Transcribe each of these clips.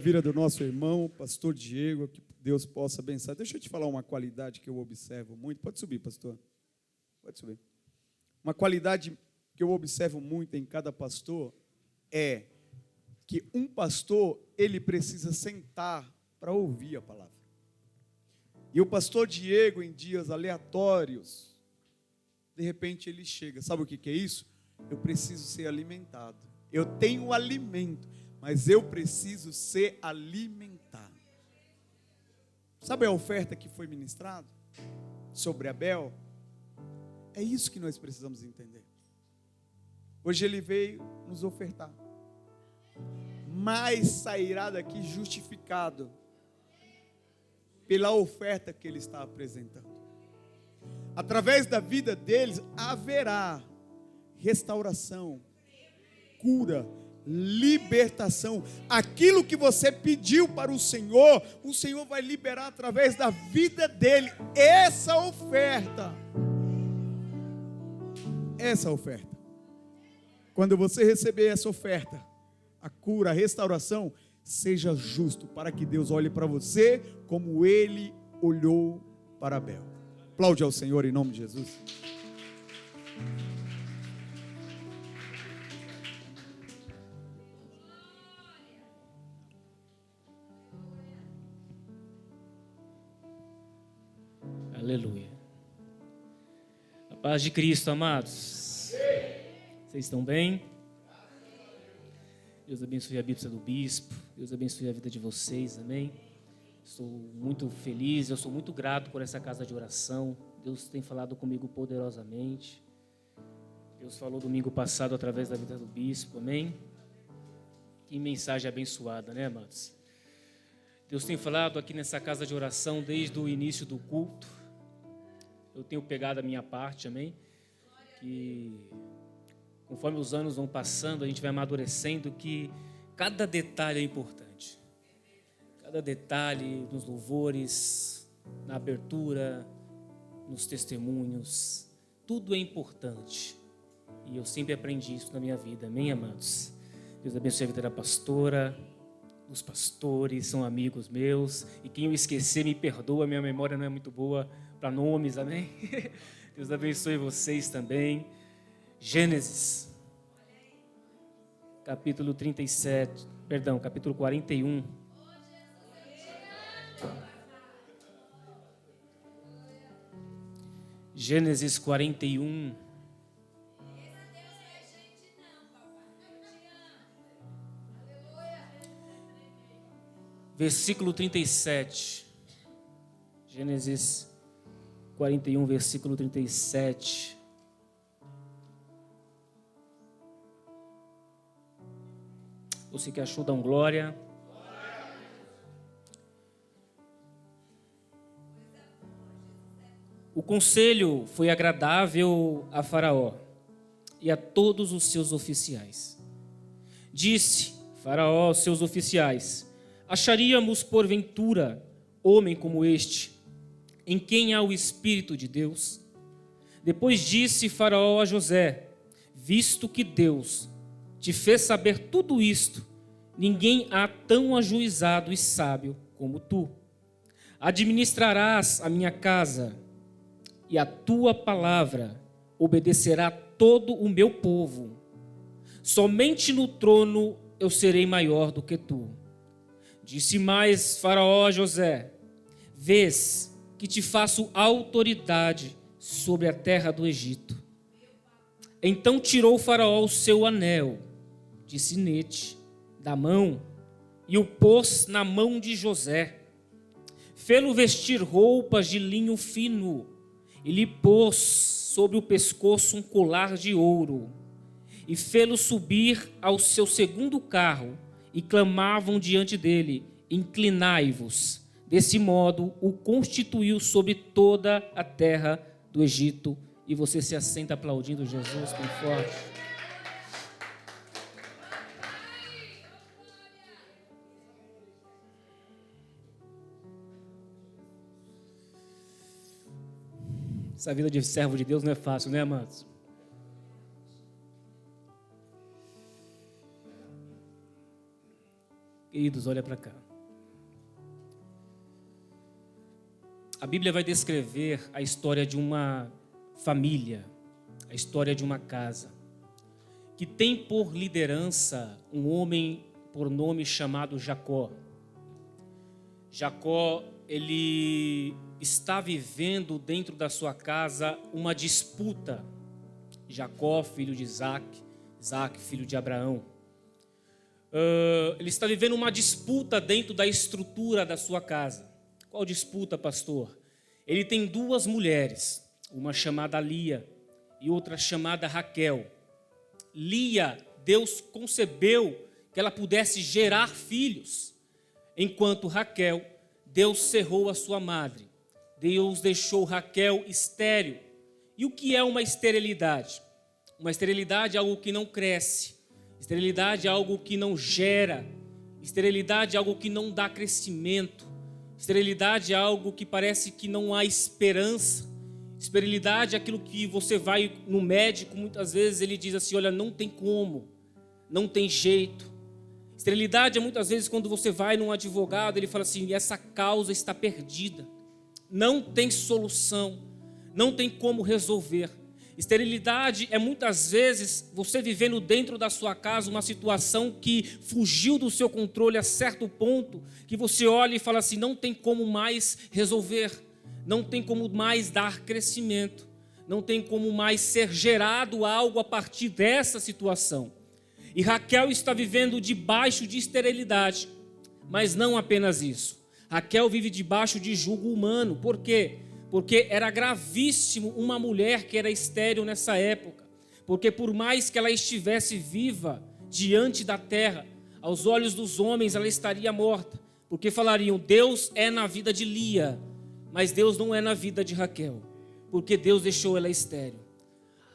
Vida do nosso irmão, pastor Diego, que Deus possa abençoar. Deixa eu te falar uma qualidade que eu observo muito. Pode subir, pastor. Pode subir. Uma qualidade que eu observo muito em cada pastor é que um pastor, ele precisa sentar para ouvir a palavra. E o pastor Diego, em dias aleatórios, de repente ele chega. Sabe o que é isso? Eu preciso ser alimentado. Eu tenho alimento, mas eu preciso ser alimentado. Sabe a oferta que foi ministrada sobre Abel? É isso que nós precisamos entender. Hoje ele veio nos ofertar, mas sairá daqui justificado pela oferta que ele está apresentando. Através da vida deles haverá restauração, cura, libertação. Aquilo que você pediu para o Senhor vai liberar através da vida dele. Essa oferta. Quando você receber essa oferta, a cura, a restauração, seja justo para que Deus olhe para você como ele olhou para Abel. Aplaude ao Senhor em nome de Jesus. Aleluia. A paz de Cristo, amados. Vocês estão bem? Deus abençoe a Bíblia do Bispo. Deus abençoe a vida de vocês, amém? Estou muito feliz, eu sou muito grato por essa casa de oração. Deus tem falado comigo poderosamente. Deus falou domingo passado através da vida do Bispo, amém? Que mensagem abençoada, né, amados? Deus tem falado aqui nessa casa de oração desde o início do culto. Eu tenho pegado a minha parte, amém? Que conforme os anos vão passando, a gente vai amadurecendo que cada detalhe é importante. Cada detalhe nos louvores, na abertura, nos testemunhos, tudo é importante. E eu sempre aprendi isso na minha vida, amém, amados? Deus abençoe a vida da pastora, os pastores, são amigos meus. E quem eu esquecer, me perdoa, minha memória não é muito boa para nomes, amém? Deus abençoe vocês também. Gênesis, capítulo 41. Gênesis 41. Versículo 37. Gênesis 41, versículo 37. Você que achou, dá um glória. O conselho foi agradável a Faraó e a todos os seus oficiais. Disse Faraó aos seus oficiais: acharíamos porventura homem como este, em quem há o Espírito de Deus? Depois disse Faraó a José: visto que Deus te fez saber tudo isto, ninguém há tão ajuizado e sábio como tu. Administrarás a minha casa, e a tua palavra obedecerá todo o meu povo. Somente no trono eu serei maior do que tu. Disse mais Faraó a José: vês que te faço autoridade sobre a terra do Egito. Então tirou Faraó o seu anel de sinete da mão e o pôs na mão de José. Fê-lo vestir roupas de linho fino e lhe pôs sobre o pescoço um colar de ouro. E fê-lo subir ao seu segundo carro, e clamavam diante dele: inclinai-vos. Desse modo o constituiu sobre toda a terra do Egito. E você se assenta aplaudindo Jesus bem forte. Essa vida de servo de Deus não é fácil, né, amados? Queridos, olha para cá. A Bíblia vai descrever a história de uma família, a história de uma casa, que tem por liderança um homem por nome chamado Jacó. Jacó, ele está vivendo dentro da sua casa uma disputa. Jacó, filho de Isaac, Isaac, filho de Abraão. Ele está vivendo uma disputa dentro da estrutura da sua casa. Qual disputa, pastor? Ele tem duas mulheres, uma chamada Lia e outra chamada Raquel. Lia, Deus concebeu que ela pudesse gerar filhos, enquanto Raquel, Deus cerrou a sua madre. Deus deixou Raquel estéril. E o que é uma esterilidade? Uma esterilidade é algo que não cresce. Esterilidade é algo que não gera. Esterilidade é algo que não dá crescimento. Esterilidade é algo que parece que não há esperança. Esterilidade é aquilo que você vai no médico, muitas vezes ele diz assim, olha, não tem como, não tem jeito. Esterilidade é muitas vezes quando você vai num advogado, ele fala assim, essa causa está perdida, não tem solução, não tem como resolver. Esterilidade é muitas vezes você vivendo dentro da sua casa uma situação que fugiu do seu controle a certo ponto, que você olha e fala assim, não tem como mais resolver, não tem como mais dar crescimento, não tem como mais ser gerado algo a partir dessa situação. E Raquel está vivendo debaixo de esterilidade, mas não apenas isso. Raquel vive debaixo de jugo humano. Por quê? Porque era gravíssimo uma mulher que era estéril nessa época. Porque por mais que ela estivesse viva diante da terra, aos olhos dos homens ela estaria morta. Porque falariam, Deus é na vida de Lia, mas Deus não é na vida de Raquel. Porque Deus deixou ela estéril.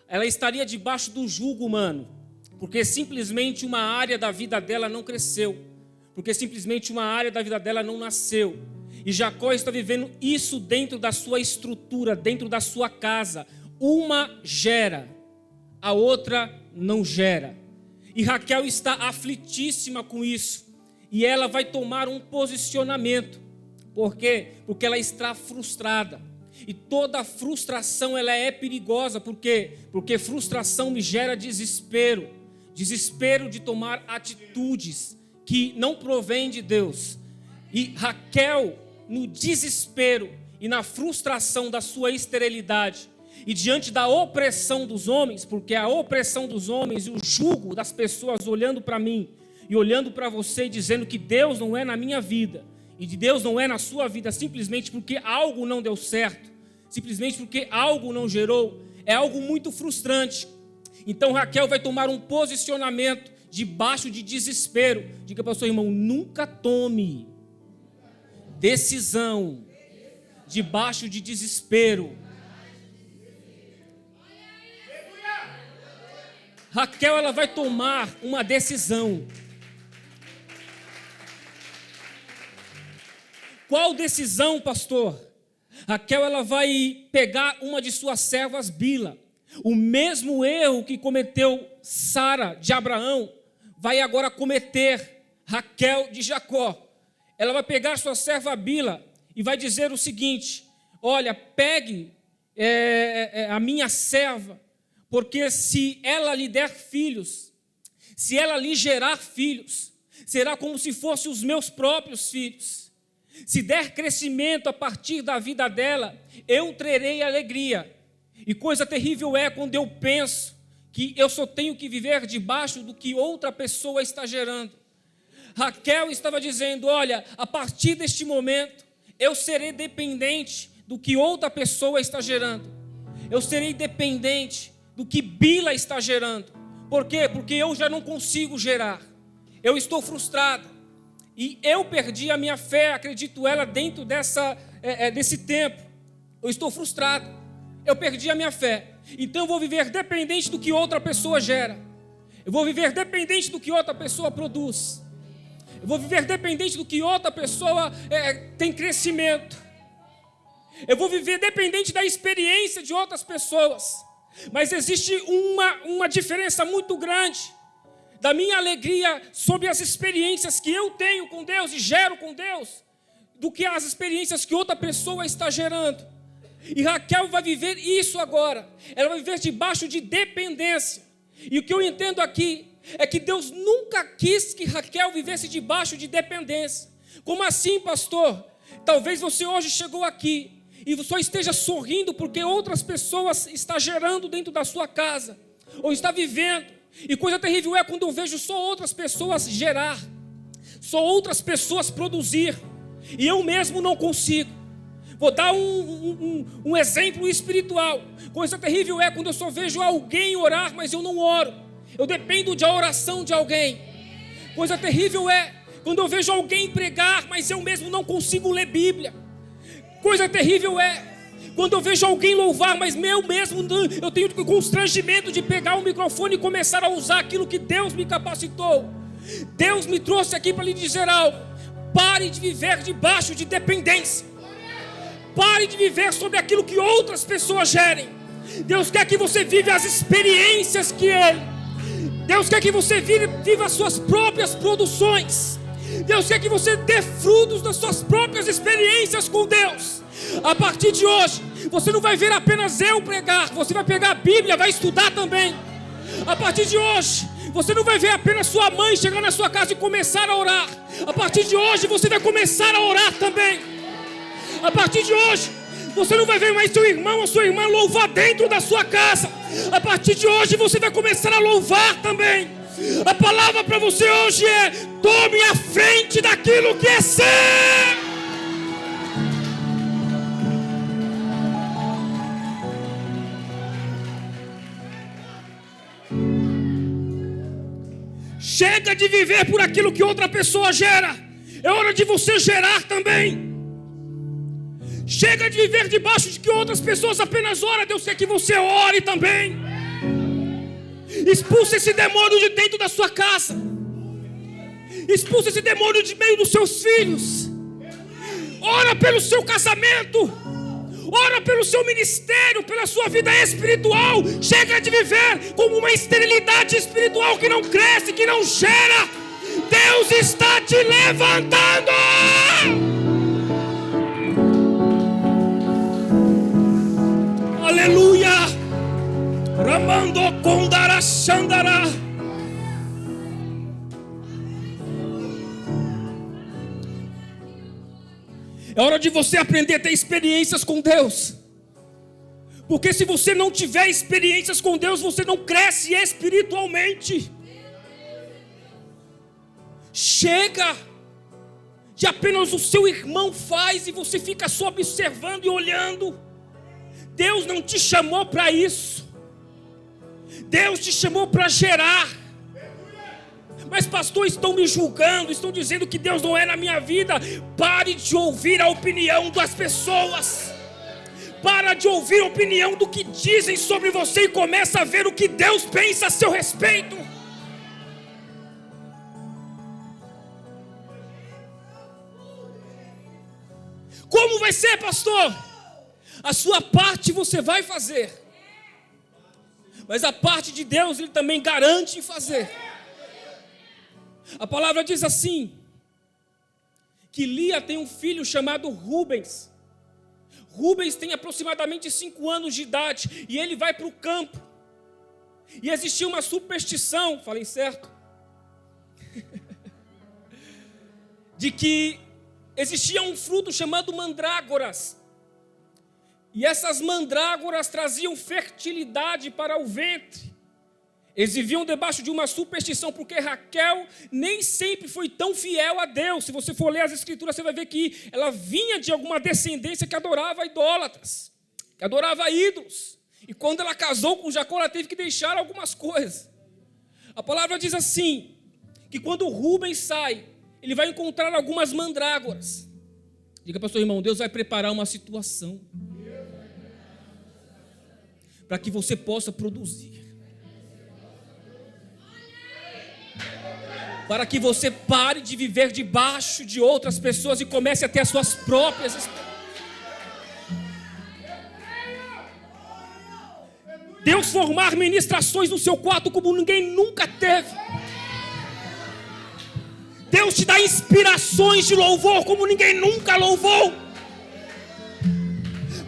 Ela estaria debaixo do jugo humano. Porque simplesmente uma área da vida dela não cresceu. Porque simplesmente uma área da vida dela não nasceu. E Jacó está vivendo isso dentro da sua estrutura, dentro da sua casa. Uma gera, a outra não gera. E Raquel está aflitíssima com isso. E ela vai tomar um posicionamento. Por quê? Porque ela está frustrada. E toda frustração ela é perigosa. Por quê? Porque frustração me gera desespero. Desespero de tomar atitudes que não provém de Deus. E Raquel, no desespero e na frustração da sua esterilidade, e diante da opressão dos homens, porque a opressão dos homens e o jugo das pessoas olhando para mim e olhando para você e dizendo que Deus não é na minha vida e de Deus não é na sua vida, simplesmente porque algo não deu certo, simplesmente porque algo não gerou, é algo muito frustrante. Então Raquel vai tomar um posicionamento debaixo de desespero. Diga para o seu irmão, nunca tome decisão debaixo de desespero. Raquel, ela vai tomar uma decisão. Qual decisão, pastor? Raquel, ela vai pegar uma de suas servas, Bila. O mesmo erro que cometeu Sara de Abraão, vai agora cometer Raquel de Jacó. Ela vai pegar sua serva Bila e vai dizer o seguinte, olha, pegue a minha serva, porque se ela lhe der filhos, se ela lhe gerar filhos, será como se fossem os meus próprios filhos. Se der crescimento a partir da vida dela, eu trarei alegria. E coisa terrível é quando eu penso que eu só tenho que viver debaixo do que outra pessoa está gerando. Raquel estava dizendo, olha, a partir deste momento, eu serei dependente do que outra pessoa está gerando. Eu serei dependente do que Bila está gerando. Por quê? Porque eu já não consigo gerar. Eu estou frustrado. E eu perdi a minha fé, acredito ela, dentro desse tempo. Eu estou frustrado. Eu perdi a minha fé. Então eu vou viver dependente do que outra pessoa gera. Eu vou viver dependente do que outra pessoa produz. Eu vou viver dependente do que outra pessoa tem crescimento. Eu vou viver dependente da experiência de outras pessoas. Mas existe uma diferença muito grande da minha alegria sobre as experiências que eu tenho com Deus e gero com Deus, do que as experiências que outra pessoa está gerando. E Raquel vai viver isso agora. Ela vai viver debaixo de dependência. E o que eu entendo aqui é que Deus nunca quis que Raquel vivesse debaixo de dependência. Como assim, pastor? Talvez você hoje chegou aqui e só esteja sorrindo porque outras pessoas estão gerando dentro da sua casa, ou está vivendo. E coisa terrível é quando eu vejo só outras pessoas gerar, só outras pessoas produzir, e eu mesmo não consigo. Vou dar um exemplo espiritual. Coisa terrível é quando eu só vejo alguém orar, mas eu não oro. Eu dependo da oração de alguém. Coisa terrível é quando eu vejo alguém pregar, mas eu mesmo não consigo ler Bíblia. Coisa terrível é quando eu vejo alguém louvar, mas eu mesmo eu tenho constrangimento de pegar o microfone e começar a usar aquilo que Deus me capacitou. Deus me trouxe aqui para lhe dizer algo. Pare de viver debaixo de dependência. Pare de viver sobre aquilo que outras pessoas gerem. Deus quer que você viva as experiências que Ele. Deus quer que você viva as suas próprias produções. Deus quer que você dê frutos das suas próprias experiências com Deus. A partir de hoje, você não vai ver apenas eu pregar. Você vai pegar a Bíblia, vai estudar também. A partir de hoje, você não vai ver apenas sua mãe chegar na sua casa e começar a orar. A partir de hoje, você vai começar a orar também. A partir de hoje, você não vai ver mais seu irmão ou sua irmã louvar dentro da sua casa. A partir de hoje, você vai começar a louvar também. A palavra para você hoje é: tome a frente daquilo que é seu. Chega de viver por aquilo que outra pessoa gera. É hora de você gerar também. Chega de viver debaixo de que outras pessoas apenas oram. Deus quer que você ore também. Expulsa esse demônio de dentro da sua casa. Expulsa esse demônio de meio dos seus filhos. Ora pelo seu casamento. Ora pelo seu ministério, pela sua vida espiritual. Chega de viver como uma esterilidade espiritual que não cresce, que não gera. Deus está te levantando. Aleluia. Ramando Kondara Shandara. É hora de você aprender a ter experiências com Deus. Porque se você não tiver experiências com Deus, você não cresce espiritualmente. Chega de apenas o seu irmão faz e você fica só observando e olhando. Deus não te chamou para isso. Deus te chamou para gerar. Mas pastor, estão me julgando, estão dizendo que Deus não é na minha vida. Pare de ouvir a opinião das pessoas. Para de ouvir a opinião do que dizem sobre você e começa a ver o que Deus pensa a seu respeito. Como vai ser, pastor? A sua parte você vai fazer, mas a parte de Deus Ele também garante em fazer. A palavra diz assim, que Lia tem um filho chamado Rubens. Rubens tem aproximadamente 5 anos de idade, e ele vai para o campo, e existia uma superstição, falei certo? De que existia um fruto chamado mandrágoras, e essas mandrágoras traziam fertilidade para o ventre. Eles viviam debaixo de uma superstição, porque Raquel nem sempre foi tão fiel a Deus. Se você for ler as escrituras, você vai ver que ela vinha de alguma descendência que adorava idólatras, que adorava ídolos. E quando ela casou com Jacó, ela teve que deixar algumas coisas. A palavra diz assim, que quando Rubens sai, ele vai encontrar algumas mandrágoras. Diga para o seu irmão, Deus vai preparar uma situação para que você possa produzir. Para que você pare de viver debaixo de outras pessoas e comece a ter as suas próprias experiências. Deus formar ministrações no seu quarto como ninguém nunca teve. Deus te dá inspirações de louvor como ninguém nunca louvou.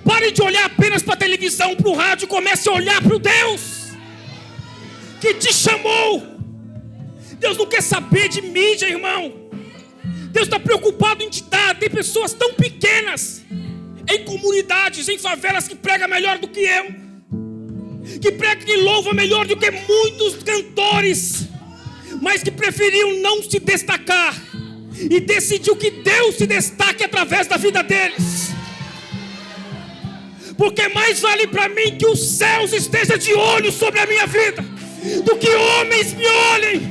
Pare de olhar apenas para a televisão, para o rádio, e comece a olhar para o Deus que te chamou. Deus não quer saber de mídia, irmão. Deus está preocupado em te dar. Tem pessoas tão pequenas, em comunidades, em favelas, que pregam melhor do que eu, que pregam e louvam melhor do que muitos cantores, mas que preferiam não se destacar e decidiu que Deus se destaque através da vida deles. Porque mais vale para mim que os céus estejam de olho sobre a minha vida do que homens me olhem.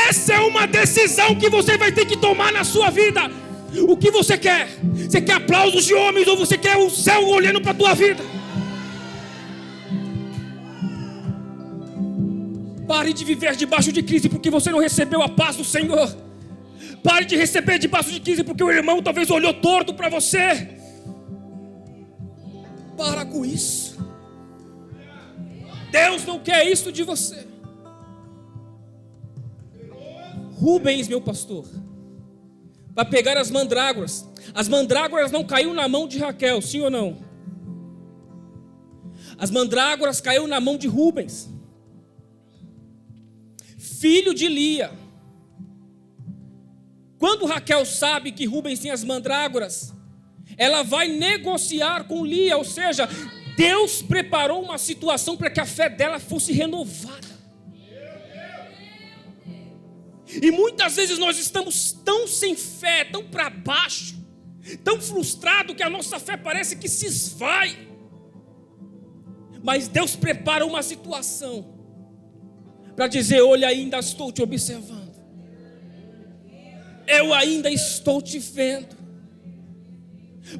Essa é uma decisão que você vai ter que tomar na sua vida. O que você quer? Você quer aplausos de homens ou você quer o céu olhando para a tua vida? Pare de viver debaixo de crise porque você não recebeu a paz do Senhor. Pare de receber debaixo de crise porque o irmão talvez olhou torto para você. Para com isso. Deus não quer isso de você. Rubens, meu pastor, vai pegar as mandrágoras. As mandrágoras não caiu na mão de Raquel, sim ou não? As mandrágoras caiu na mão de Rubens, filho de Lia. Quando Raquel sabe que Rubens tem as mandrágoras, ela vai negociar com Lia, ou seja, Deus preparou uma situação para que a fé dela fosse renovada. E muitas vezes nós estamos tão sem fé, tão para baixo, tão frustrado que a nossa fé parece que se esvai. Mas Deus prepara uma situação para dizer: olha, ainda estou te observando, eu ainda estou te vendo.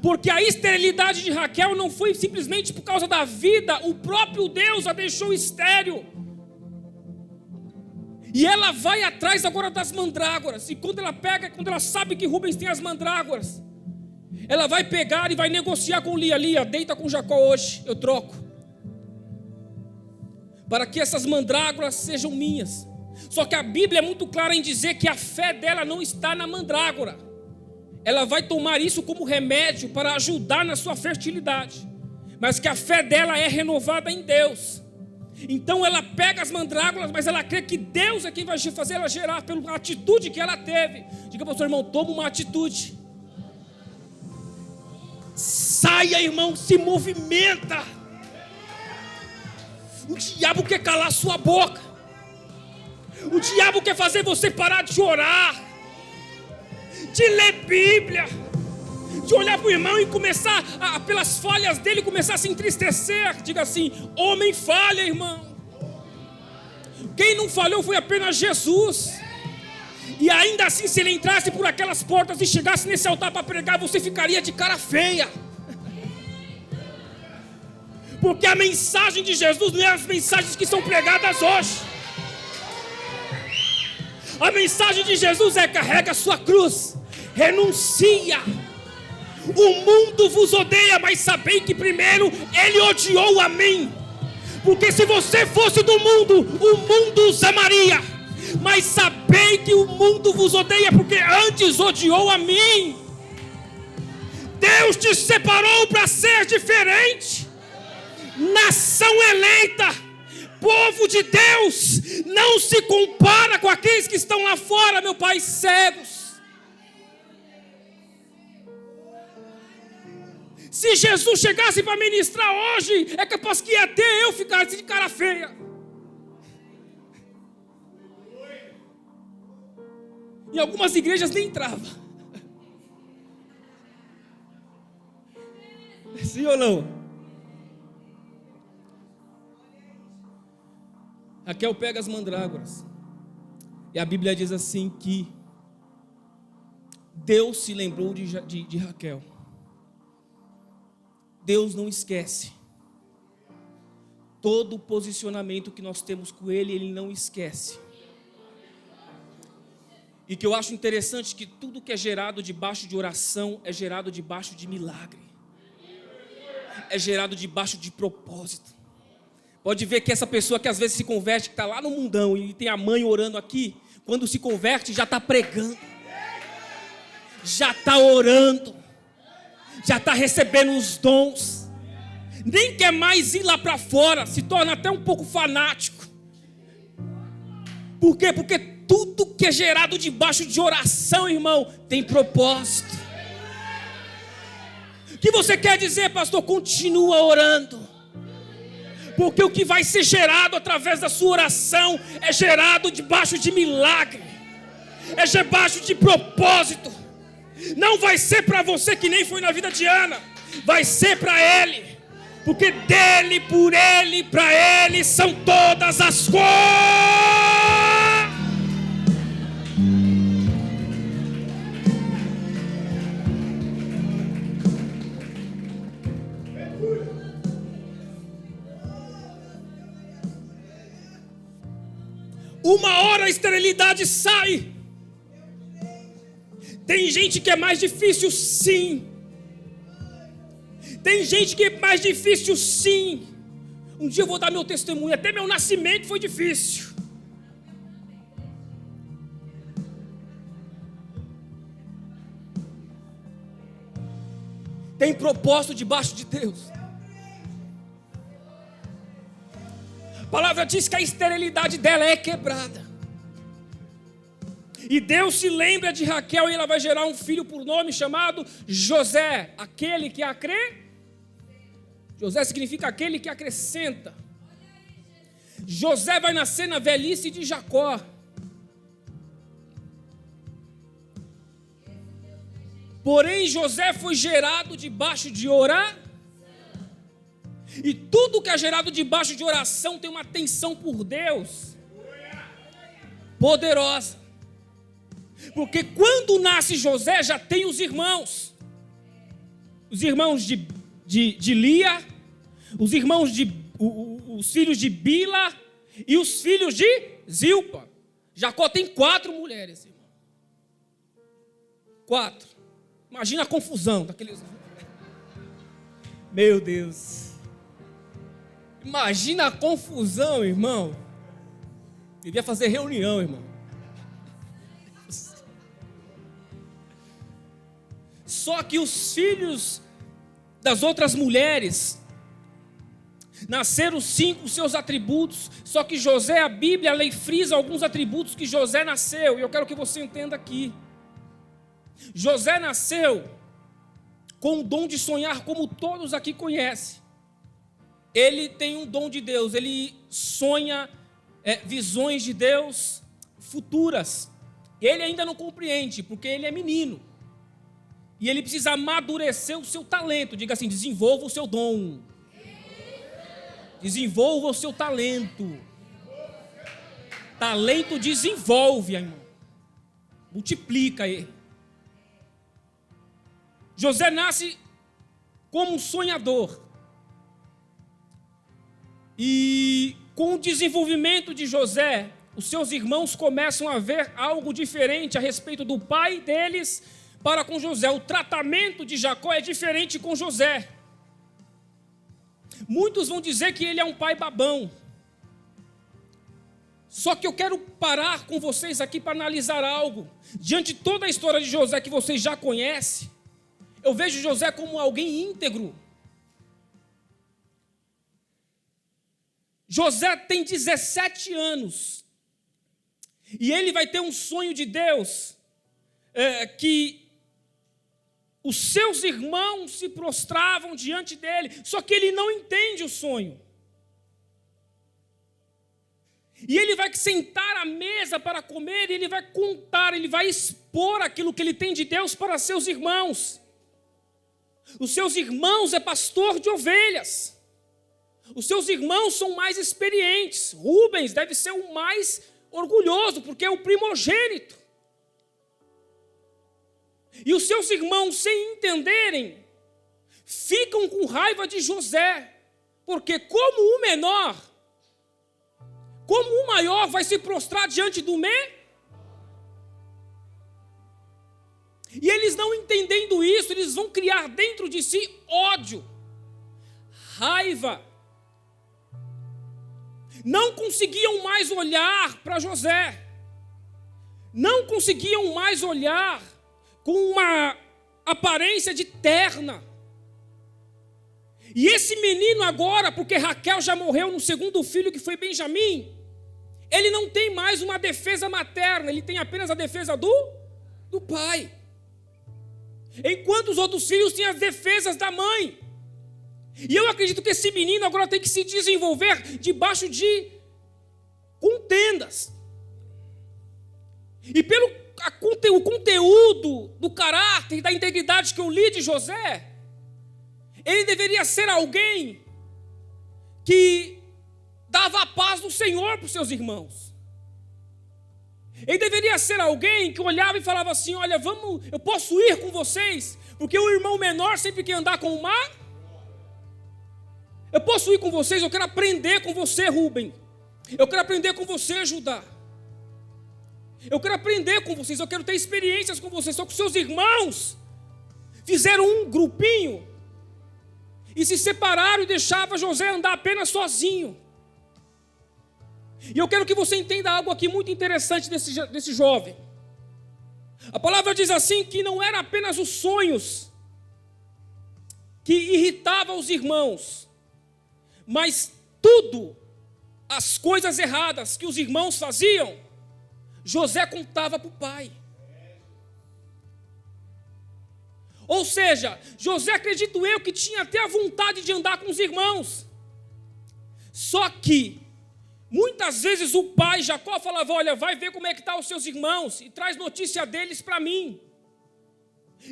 Porque a esterilidade de Raquel não foi simplesmente por causa da vida, o próprio Deus a deixou estéril. E ela vai atrás agora das mandrágoras. E quando ela sabe que Rubens tem as mandrágoras, ela vai pegar e vai negociar com Lia. Lia, deita com Jacó hoje, eu troco, para que essas mandrágoras sejam minhas. Só que a Bíblia é muito clara em dizer que a fé dela não está na mandrágora. Ela vai tomar isso como remédio para ajudar na sua fertilidade, mas que a fé dela é renovada em Deus. Então ela pega as mandrágoras, mas ela crê que Deus é quem vai fazer ela gerar pela atitude que ela teve. Diga para o seu irmão: toma uma atitude. Saia, irmão, se movimenta. O diabo quer calar sua boca. O diabo quer fazer você parar de orar, de ler Bíblia, de olhar para o irmão e começar, pelas falhas dele, começar a se entristecer. Diga assim: homem falha, irmão. Quem não falhou foi apenas Jesus. E ainda assim, se ele entrasse por aquelas portas e chegasse nesse altar para pregar, você ficaria de cara feia. Porque a mensagem de Jesus não é as mensagens que são pregadas hoje. A mensagem de Jesus é: carrega a sua cruz, renuncia. O mundo vos odeia, mas sabei que primeiro ele odiou a mim. Porque se você fosse do mundo, o mundo os amaria. Mas sabei que o mundo vos odeia, porque antes odiou a mim. Deus te separou para ser diferente. Nação eleita, povo de Deus, não se compara com aqueles que estão lá fora, meu pai, cegos. Se Jesus chegasse para ministrar hoje, é capaz que até eu ficasse de cara feia. Em algumas igrejas nem entrava. Sim ou não? Raquel pega as mandrágoras. E a Bíblia diz assim que Deus se lembrou de Raquel. Deus não esquece. Todo o posicionamento que nós temos com Ele, Ele não esquece. E que eu acho interessante que tudo que é gerado debaixo de oração é gerado debaixo de milagre. É gerado debaixo de propósito. Pode ver que essa pessoa que às vezes se converte, que está lá no mundão e tem a mãe orando aqui, Quando se converte, já está pregando, já está orando, já está recebendo os dons, nem quer mais ir lá para fora, se torna até um pouco fanático. Por quê? Porque tudo que é gerado debaixo de oração, irmão, tem propósito. O que você quer dizer, pastor? Continua orando, porque o que vai ser gerado através da sua oração é gerado debaixo de milagre, é debaixo de propósito. Não vai ser para você que nem foi na vida de Ana, vai ser para Ele, porque dele, por Ele, para Ele são todas as coisas. Uma hora a esterilidade sai. Tem gente que é mais difícil, sim. Tem gente que é mais difícil, sim. Um dia eu vou dar meu testemunho. Até meu nascimento foi difícil. Tem propósito debaixo de Deus. A palavra diz que a esterilidade dela é quebrada. E Deus se lembra de Raquel e ela vai gerar um filho por nome chamado José, aquele que José significa aquele que acrescenta. José vai nascer na velhice de Jacó. Porém, José foi gerado debaixo de oração. E tudo que é gerado debaixo de oração tem uma tensão por Deus poderosa. Porque quando nasce José, já tem os irmãos. Os irmãos de Lia, os irmãos os filhos de Bila e os filhos de Zilpa. Jacó tem 4 mulheres, irmão. 4. Imagina a confusão daqueles. Meu Deus. Imagina a confusão, irmão. Devia fazer reunião, irmão. Só que os filhos das outras mulheres nasceram sim com seus atributos. Só que José, a Bíblia, a lei frisa alguns atributos que José nasceu. E eu quero que você entenda aqui. José nasceu com o dom de sonhar, como todos aqui conhecem. Ele tem um dom de Deus. Ele sonha visões de Deus futuras. Ele ainda não compreende, porque ele é menino. E ele precisa amadurecer o seu talento. Diga assim, desenvolva o seu dom. Desenvolva o seu talento. Talento desenvolve, irmão. Multiplica ele. José nasce como um sonhador. E com o desenvolvimento de José, os seus irmãos começam a ver algo diferente a respeito do pai deles para com José. O tratamento de Jacó é diferente com José. Muitos vão dizer que ele é um pai babão. Só que eu quero parar com vocês aqui para analisar algo. Diante de toda a história de José que vocês já conhecem, eu vejo José como alguém íntegro. José tem 17 anos. E ele vai ter um sonho de Deus, que os seus irmãos se prostravam diante dele, só que ele não entende o sonho. E ele vai sentar à mesa para comer, e ele vai contar, ele vai expor aquilo que ele tem de Deus para seus irmãos. Os seus irmãos é pastor de ovelhas. Os seus irmãos são mais experientes. Rubens deve ser o mais orgulhoso, porque é o primogênito. E os seus irmãos, sem entenderem, ficam com raiva de José, porque como o menor, como o maior vai se prostrar diante do menor? E eles não entendendo isso, eles vão criar dentro de si ódio, raiva. Não conseguiam mais olhar para José. não conseguiam mais olhar com uma aparência de terna. E esse menino agora, porque Raquel já morreu no segundo filho, que foi Benjamim, ele não tem mais uma defesa materna, ele tem apenas a defesa do pai. Enquanto os outros filhos têm as defesas da mãe. E eu acredito que esse menino agora tem que se desenvolver debaixo de contendas. E pelo o conteúdo do caráter e da integridade que eu li de José, ele deveria ser alguém que dava a paz do Senhor para os seus irmãos. Ele deveria ser alguém que olhava e falava assim: olha, vamos, eu posso ir com vocês, porque o irmão menor sempre quer andar com o mar. Eu posso ir com vocês, eu quero aprender com você, Rubem. Eu quero aprender com você, Judá. Eu quero aprender com vocês, eu quero ter experiências com vocês. Só que os seus irmãos fizeram um grupinho e se separaram e deixavam José andar apenas sozinho. E eu quero que você entenda algo aqui muito interessante desse jovem. A palavra diz assim que não era apenas os sonhos que irritavam os irmãos, mas tudo, as coisas erradas que os irmãos faziam, José contava para o pai. Ou seja, José, acredito eu, que tinha até a vontade de andar com os irmãos. Só que muitas vezes o pai, Jacó, falava: olha, vai ver como é que estão os seus irmãos e traz notícia deles para mim.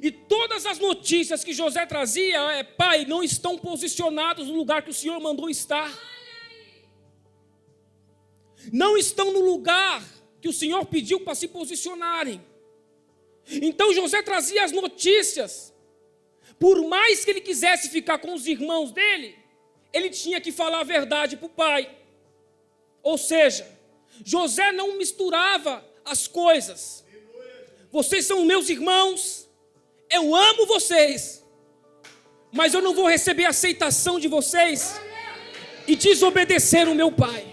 E todas as notícias que José trazia pai, não estão posicionados no lugar que o Senhor mandou estar. Não estão no lugar que o Senhor pediu para se posicionarem. Então José trazia as notícias. Por mais que ele quisesse ficar com os irmãos dele, ele tinha que falar a verdade para o pai. Ou seja, José não misturava as coisas. Vocês são meus irmãos, eu amo vocês, mas eu não vou receber a aceitação de vocês e desobedecer o meu pai.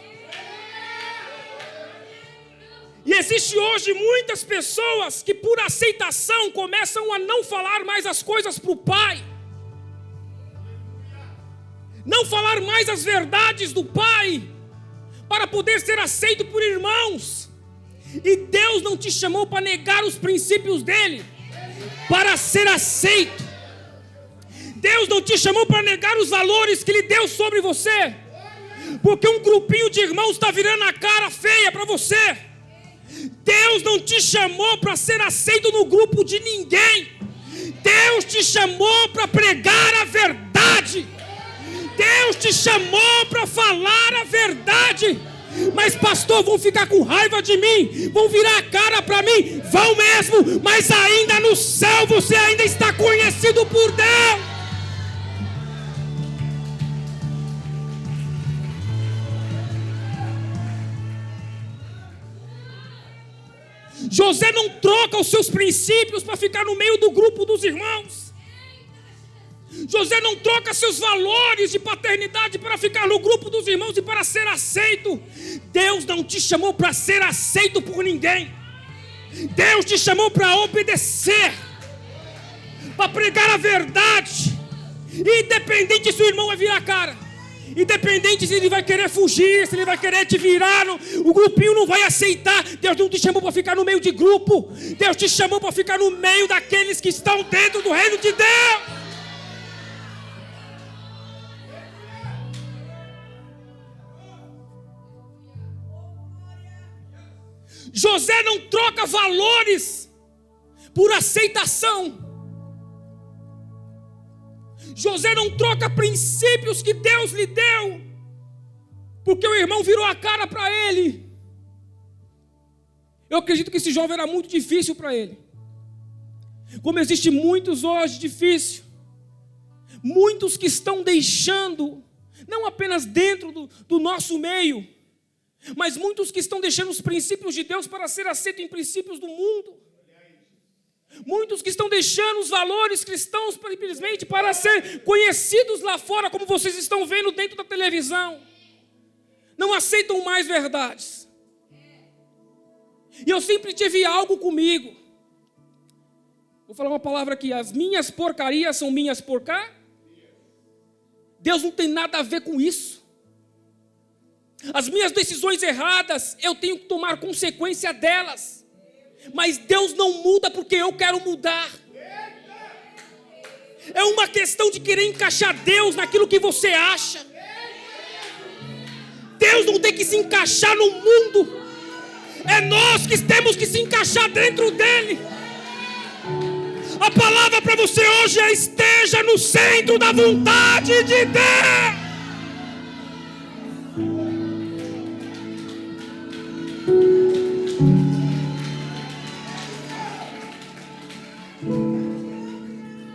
E existe hoje muitas pessoas que por aceitação começam a não falar mais as coisas para o pai, não falar mais as verdades do pai, para poder ser aceito por irmãos. E Deus não te chamou para negar os princípios dele, para ser aceito. Deus não te chamou para negar os valores que ele deu sobre você, porque um grupinho de irmãos está virando a cara feia para você. Deus não te chamou para ser aceito no grupo de ninguém. Deus te chamou para pregar a verdade. Deus te chamou para falar a verdade. Mas pastor, vão ficar com raiva de mim, vão virar a cara para mim. Vão mesmo, mas ainda no céu você ainda está conhecido por Deus. José não troca os seus princípios para ficar no meio do grupo dos irmãos. José não troca seus valores de paternidade para ficar no grupo dos irmãos e para ser aceito. Deus não te chamou para ser aceito por ninguém. Deus te chamou para obedecer, para pregar a verdade. Independente se o irmão vai virar a cara, independente se ele vai querer fugir, se ele vai querer te virar, o grupinho não vai aceitar. Deus não te chamou para ficar no meio de grupo. Deus te chamou para ficar no meio daqueles que estão dentro do reino de Deus. José não troca valores por aceitação. José não troca princípios que Deus lhe deu, porque o irmão virou a cara para ele. Eu acredito que esse jovem era muito difícil para ele. Como existe muitos hoje difícil. Muitos que estão deixando, não apenas dentro do nosso meio, mas muitos que estão deixando os princípios de Deus para ser aceito em princípios do mundo. Muitos que estão deixando os valores cristãos simplesmente para ser conhecidos lá fora, como vocês estão vendo dentro da televisão. Não aceitam mais verdades. E eu sempre tive algo comigo. Vou falar uma palavra aqui. As minhas porcarias são minhas porcarias. Deus não tem nada a ver com isso. As minhas decisões erradas, eu tenho que tomar consequência delas. Mas Deus não muda porque eu quero mudar. É uma questão de querer encaixar Deus naquilo que você acha. Deus não tem que se encaixar no mundo. É nós que temos que se encaixar dentro dele. A palavra para você hoje é: esteja no centro da vontade de Deus.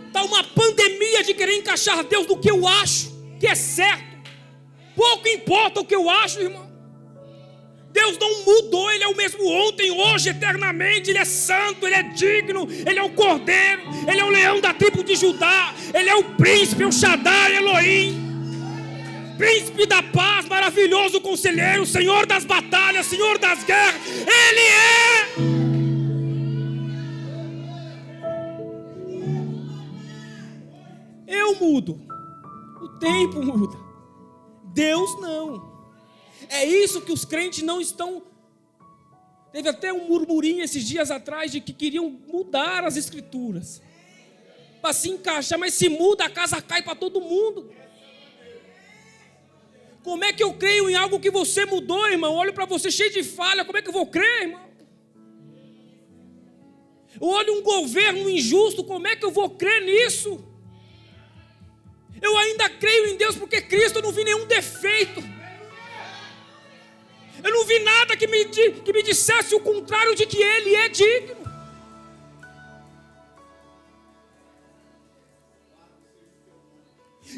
Está uma pandemia de querer encaixar Deus no que eu acho que é certo. Pouco importa o que eu acho, irmão. Deus não mudou, Ele é o mesmo ontem, hoje, eternamente. Ele é santo, Ele é digno, Ele é o Cordeiro, Ele é o leão da tribo de Judá, Ele é o príncipe, o Shaddai, Elohim, príncipe da paz, maravilhoso conselheiro, Senhor das batalhas, Senhor das guerras. Ele é. Eu mudo, o tempo muda, Deus não. É isso que os crentes não estão. Teve até um murmurinho esses dias atrás de que queriam mudar as escrituras para se encaixar, mas se muda, a casa cai para todo mundo. Como é que eu creio em algo que você mudou, irmão? Olho para você cheio de falha, como é que eu vou crer, irmão? Eu olho um governo injusto, como é que eu vou crer nisso? Eu ainda creio em Deus porque Cristo, eu não vi nenhum defeito. Eu não vi nada que me dissesse o contrário de que Ele é digno.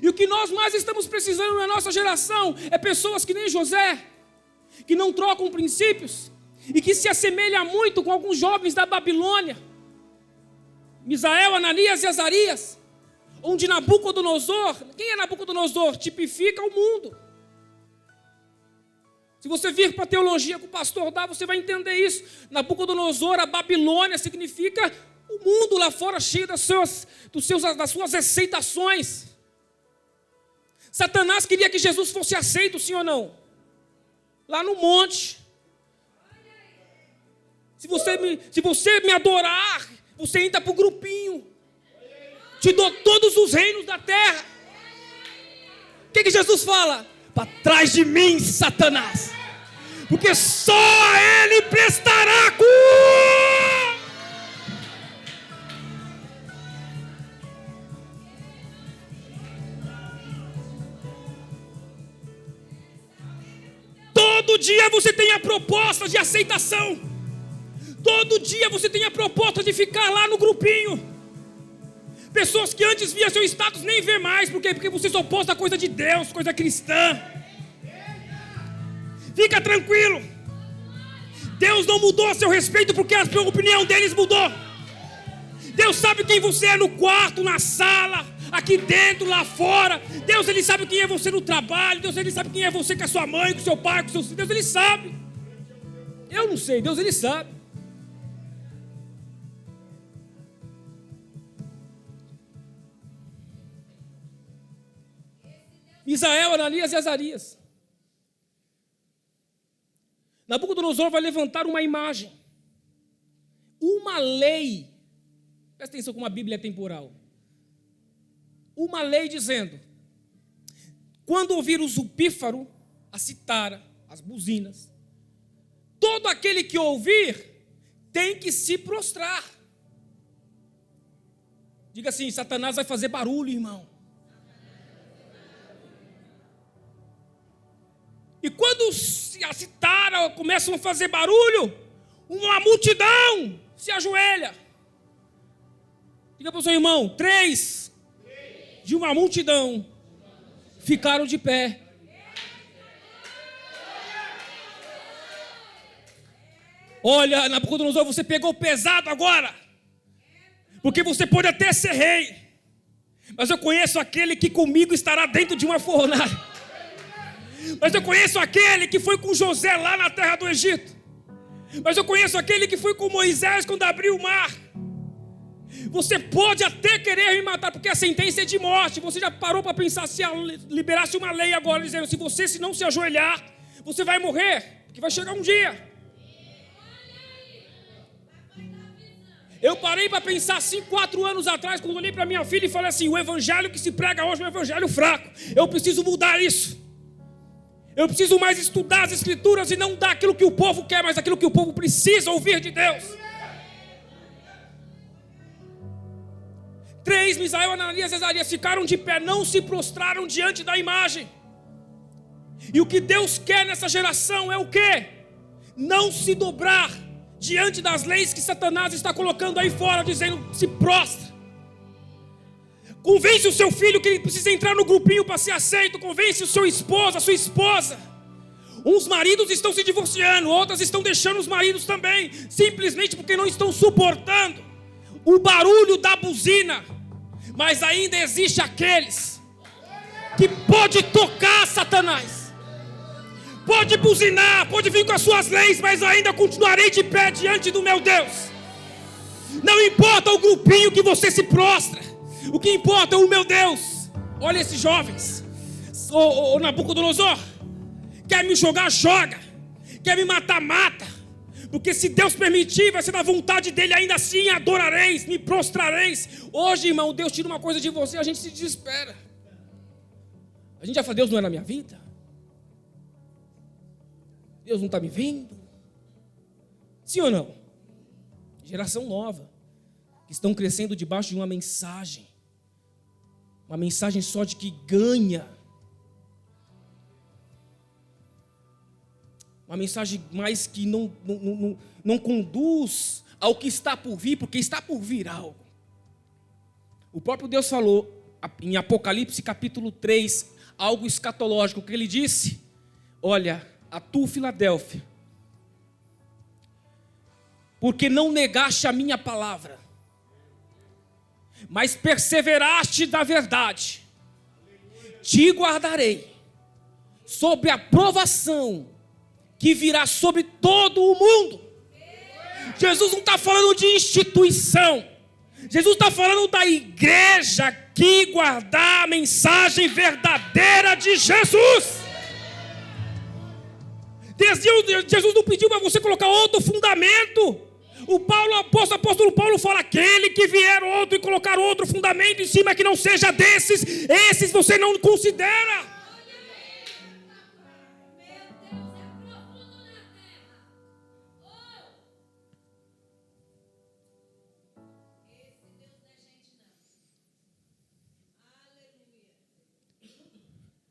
E o que nós mais estamos precisando na nossa geração é pessoas que nem José, que não trocam princípios e que se assemelham muito com alguns jovens da Babilônia, Misael, Ananias e Azarias, onde Nabucodonosor, quem é Nabucodonosor? Tipifica o mundo. Se você vir para a teologia que o pastor dá, você vai entender isso. Nabucodonosor, a Babilônia, significa o mundo lá fora cheio das suas aceitações. Satanás queria que Jesus fosse aceito, sim ou não? Lá no monte. Se você me adorar, você entra para o grupinho. Te dou todos os reinos da terra. O que Jesus fala? Para trás de mim, Satanás, porque só a Ele prestará culto. Todo dia você tem a proposta de aceitação. Todo dia você tem a proposta de ficar lá no grupinho. Pessoas que antes via seu status nem vê mais. Por quê? Porque você só posta coisa de Deus, coisa cristã. Fica tranquilo. Deus não mudou a seu respeito porque a opinião deles mudou. Deus sabe quem você é no quarto, na sala, aqui dentro, lá fora. Deus, Ele sabe quem é você no trabalho. Deus, Ele sabe quem é você com a sua mãe, com o seu pai, com o seu filho. Deus, Ele sabe. Eu não sei, Deus, Ele sabe. Misael, Ananias e Azarias. Nabucodonosor vai levantar uma imagem, uma lei. Presta atenção como a Bíblia é temporal. Uma lei dizendo: quando ouvir o zupífaro, a citara, as buzinas, todo aquele que ouvir tem que se prostrar. Diga assim: Satanás vai fazer barulho, irmão. E quando a citara começam a fazer barulho, uma multidão se ajoelha. Diga para o seu irmão: 3 de uma multidão ficaram de pé. Olha, Nabucodonosor, você pegou pesado agora, porque você pode até ser rei, mas eu conheço aquele que comigo estará dentro de uma fornalha. Mas eu conheço aquele que foi com José lá na terra do Egito. Mas eu conheço aquele que foi com Moisés quando abriu o mar. Você pode até querer me matar, porque a sentença é de morte. Você já parou para pensar se liberasse uma lei agora, dizendo, se não se ajoelhar, você vai morrer, porque vai chegar um dia. Eu parei para pensar assim 4 anos atrás, quando olhei para minha filha e falei assim, o evangelho que se prega hoje é um evangelho fraco. Eu preciso mudar isso. Eu preciso mais estudar as escrituras e não dar aquilo que o povo quer, mas aquilo que o povo precisa ouvir de Deus. 3, Misael, Ananias e Azarias ficaram de pé, não se prostraram diante da imagem. E o que Deus quer nessa geração é o quê? Não se dobrar diante das leis que Satanás está colocando aí fora, dizendo, se prostra. Convence o seu filho que ele precisa entrar no grupinho para ser aceito. Convence o seu esposo, a sua esposa. Uns maridos estão se divorciando, outras estão deixando os maridos também, simplesmente porque não estão suportando o barulho da buzina. Mas ainda existe aqueles que pode tocar Satanás, pode buzinar, pode vir com as suas leis, mas ainda continuarei de pé diante do meu Deus. Não importa o grupinho que você se prostra, o que importa é o meu Deus. Olha esses jovens. Ô Nabucodonosor, quer me jogar, joga. Quer me matar, mata. Porque se Deus permitir, vai ser da vontade dele, ainda assim adorareis, me prostrareis. Hoje, irmão, Deus tira uma coisa de você, a gente se desespera. A gente já fala, Deus não é na minha vida? Deus não está me vendo? Sim ou não? Geração nova, que estão crescendo debaixo de uma mensagem só de que ganha. Uma mensagem mais que não conduz ao que está por vir, porque está por vir algo. O próprio Deus falou em Apocalipse capítulo 3, algo escatológico, que ele disse, olha, a tu, Filadélfia, porque não negaste a minha palavra, mas perseveraste da verdade, te guardarei sob a provação que virá sobre todo o mundo. Jesus não está falando de instituição, Jesus está falando da igreja que guardar a mensagem verdadeira de Jesus. Jesus não pediu para você colocar outro fundamento. O apóstolo Paulo fala, aquele que vier outro e colocar outro fundamento em cima que não seja desses, esses você não considera.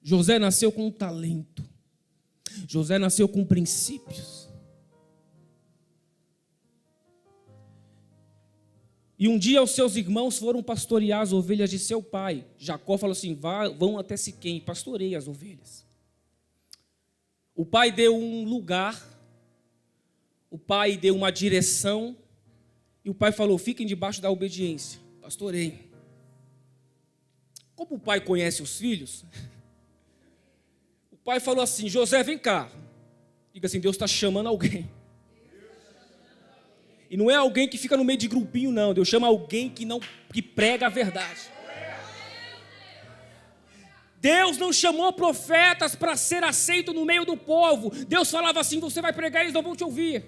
José nasceu com um talento. José nasceu com princípios. E um dia os seus irmãos foram pastorear as ovelhas de seu pai. Jacó falou assim, vão até Siquém, pastoreiem as ovelhas. O pai deu um lugar, o pai deu uma direção, e o pai falou, fiquem debaixo da obediência, pastoreiem. Como o pai conhece os filhos, o pai falou assim, José, vem cá. Diga assim, Deus está chamando alguém. E não é alguém que fica no meio de grupinho, não. Deus chama alguém que prega a verdade. Deus não chamou profetas para ser aceito no meio do povo. Deus falava assim, você vai pregar, eles não vão te ouvir.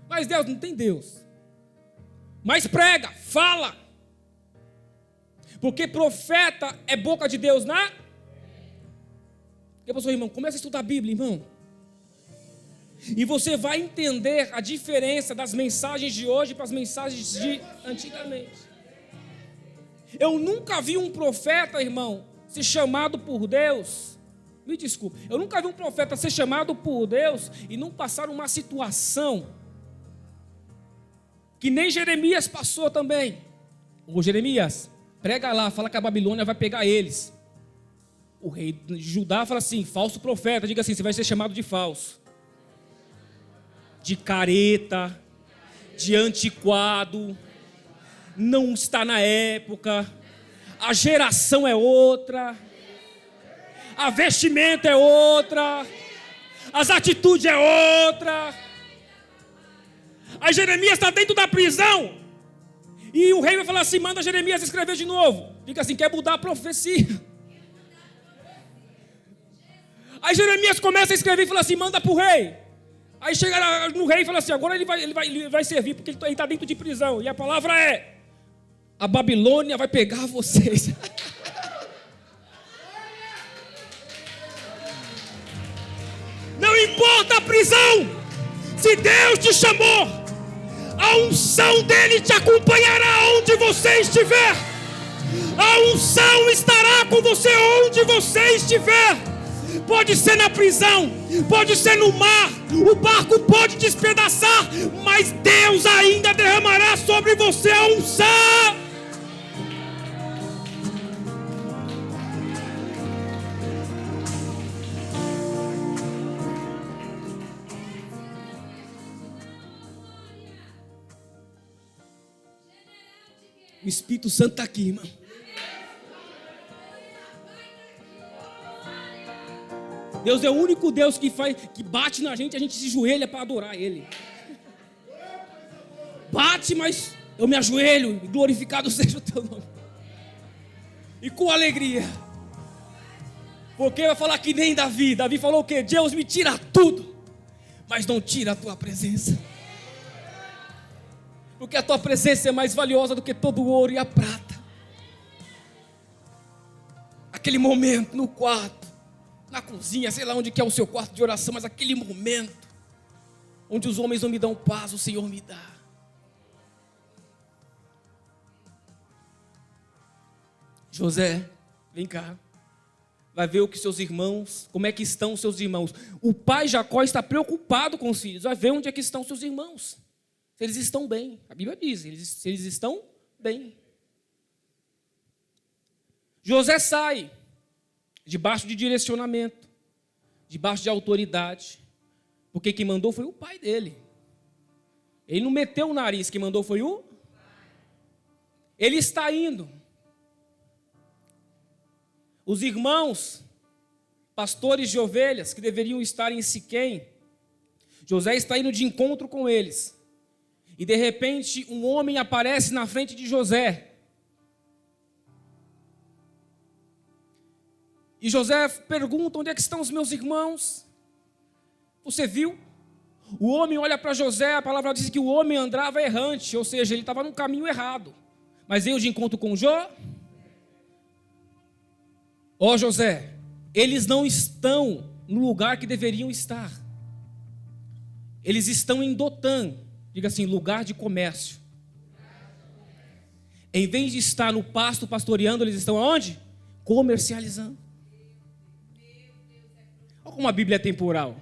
Mas Deus, não tem Deus. Mas prega, fala. Porque profeta é boca de Deus, né? Depois, irmão, começa a estudar a Bíblia, irmão. E você vai entender a diferença das mensagens de hoje para as mensagens de antigamente. Eu nunca vi um profeta, irmão, ser chamado por Deus. Me desculpe, eu nunca vi um profeta ser chamado por Deus e não passar uma situação que nem Jeremias passou também. Ô Jeremias, prega lá, fala que a Babilônia vai pegar eles. O rei de Judá fala assim, falso profeta, diga assim, você vai ser chamado de falso, de careta, de antiquado, não está na época, a geração é outra, a vestimenta é outra, As atitudes é outra. Aí Jeremias está dentro da prisão. E o rei vai falar assim: manda Jeremias escrever de novo. Fica assim, quer mudar a profecia. Aí Jeremias começa a escrever e fala assim: manda para o rei. Aí chega no rei e fala assim: agora ele vai servir, porque ele está dentro de prisão. E a palavra é: a Babilônia vai pegar vocês. Não importa a prisão, se Deus te chamou, a unção dele te acompanhará onde você estiver. A unção estará com você onde você estiver. Pode ser na prisão, pode ser no mar, o barco pode despedaçar, mas Deus ainda derramará sobre você a unção. O Espírito Santo está aqui, irmão. Deus é o único Deus que bate na gente, a gente se ajoelha para adorar Ele. Bate, mas eu me ajoelho, e glorificado seja o teu nome. E com alegria. Porque vai falar que nem Davi. Davi falou o quê? Deus me tira tudo, mas não tira a tua presença. Porque a tua presença é mais valiosa do que todo o ouro e a prata. Aquele momento no quarto, na cozinha, sei lá onde que é o seu quarto de oração, mas aquele momento onde os homens não me dão paz, o Senhor me dá. José, vem cá. Vai ver o que seus irmãos, como é que estão os seus irmãos. O pai Jacó está preocupado com os filhos. Vai ver onde é que estão os seus irmãos. Se eles estão bem. A Bíblia diz, se eles estão bem. José sai debaixo de direcionamento, debaixo de autoridade, porque quem mandou foi o pai dele. Ele não meteu o nariz, quem mandou foi o... Ele está indo. Os irmãos, pastores de ovelhas, que deveriam estar em Siquém, José está indo de encontro com eles. E de repente um homem aparece na frente de José. E José pergunta: onde é que estão os meus irmãos? Você viu? O homem olha para José, a palavra diz que o homem andava errante, ou seja, ele estava no caminho errado. Mas veio de encontro com Ó José, eles não estão no lugar que deveriam estar. Eles estão em Dotã. Diga assim, lugar de comércio. Em vez de estar no pasto pastoreando, eles estão aonde? Comercializando. Olha como a Bíblia é temporal.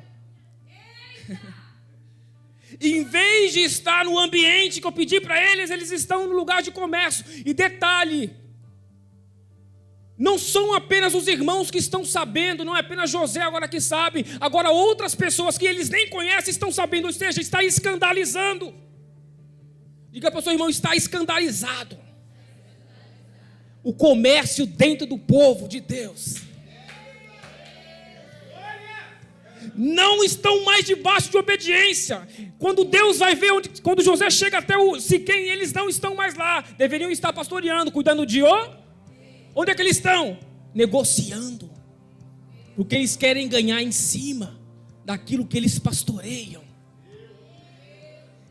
Em vez de estar no ambiente que eu pedi para eles, eles estão no lugar de comércio. E detalhe, não são apenas os irmãos que estão sabendo, não é apenas José agora que sabe, agora outras pessoas que eles nem conhecem estão sabendo, ou seja, está escandalizando. Diga para o seu irmão, está escandalizado. O comércio dentro do povo de Deus. Não estão mais debaixo de obediência. Quando Deus vai ver, quando José chega até o Siquém, eles não estão mais lá. Deveriam estar pastoreando, cuidando de Onde é que eles estão? Negociando. Porque eles querem ganhar em cima daquilo que eles pastoreiam.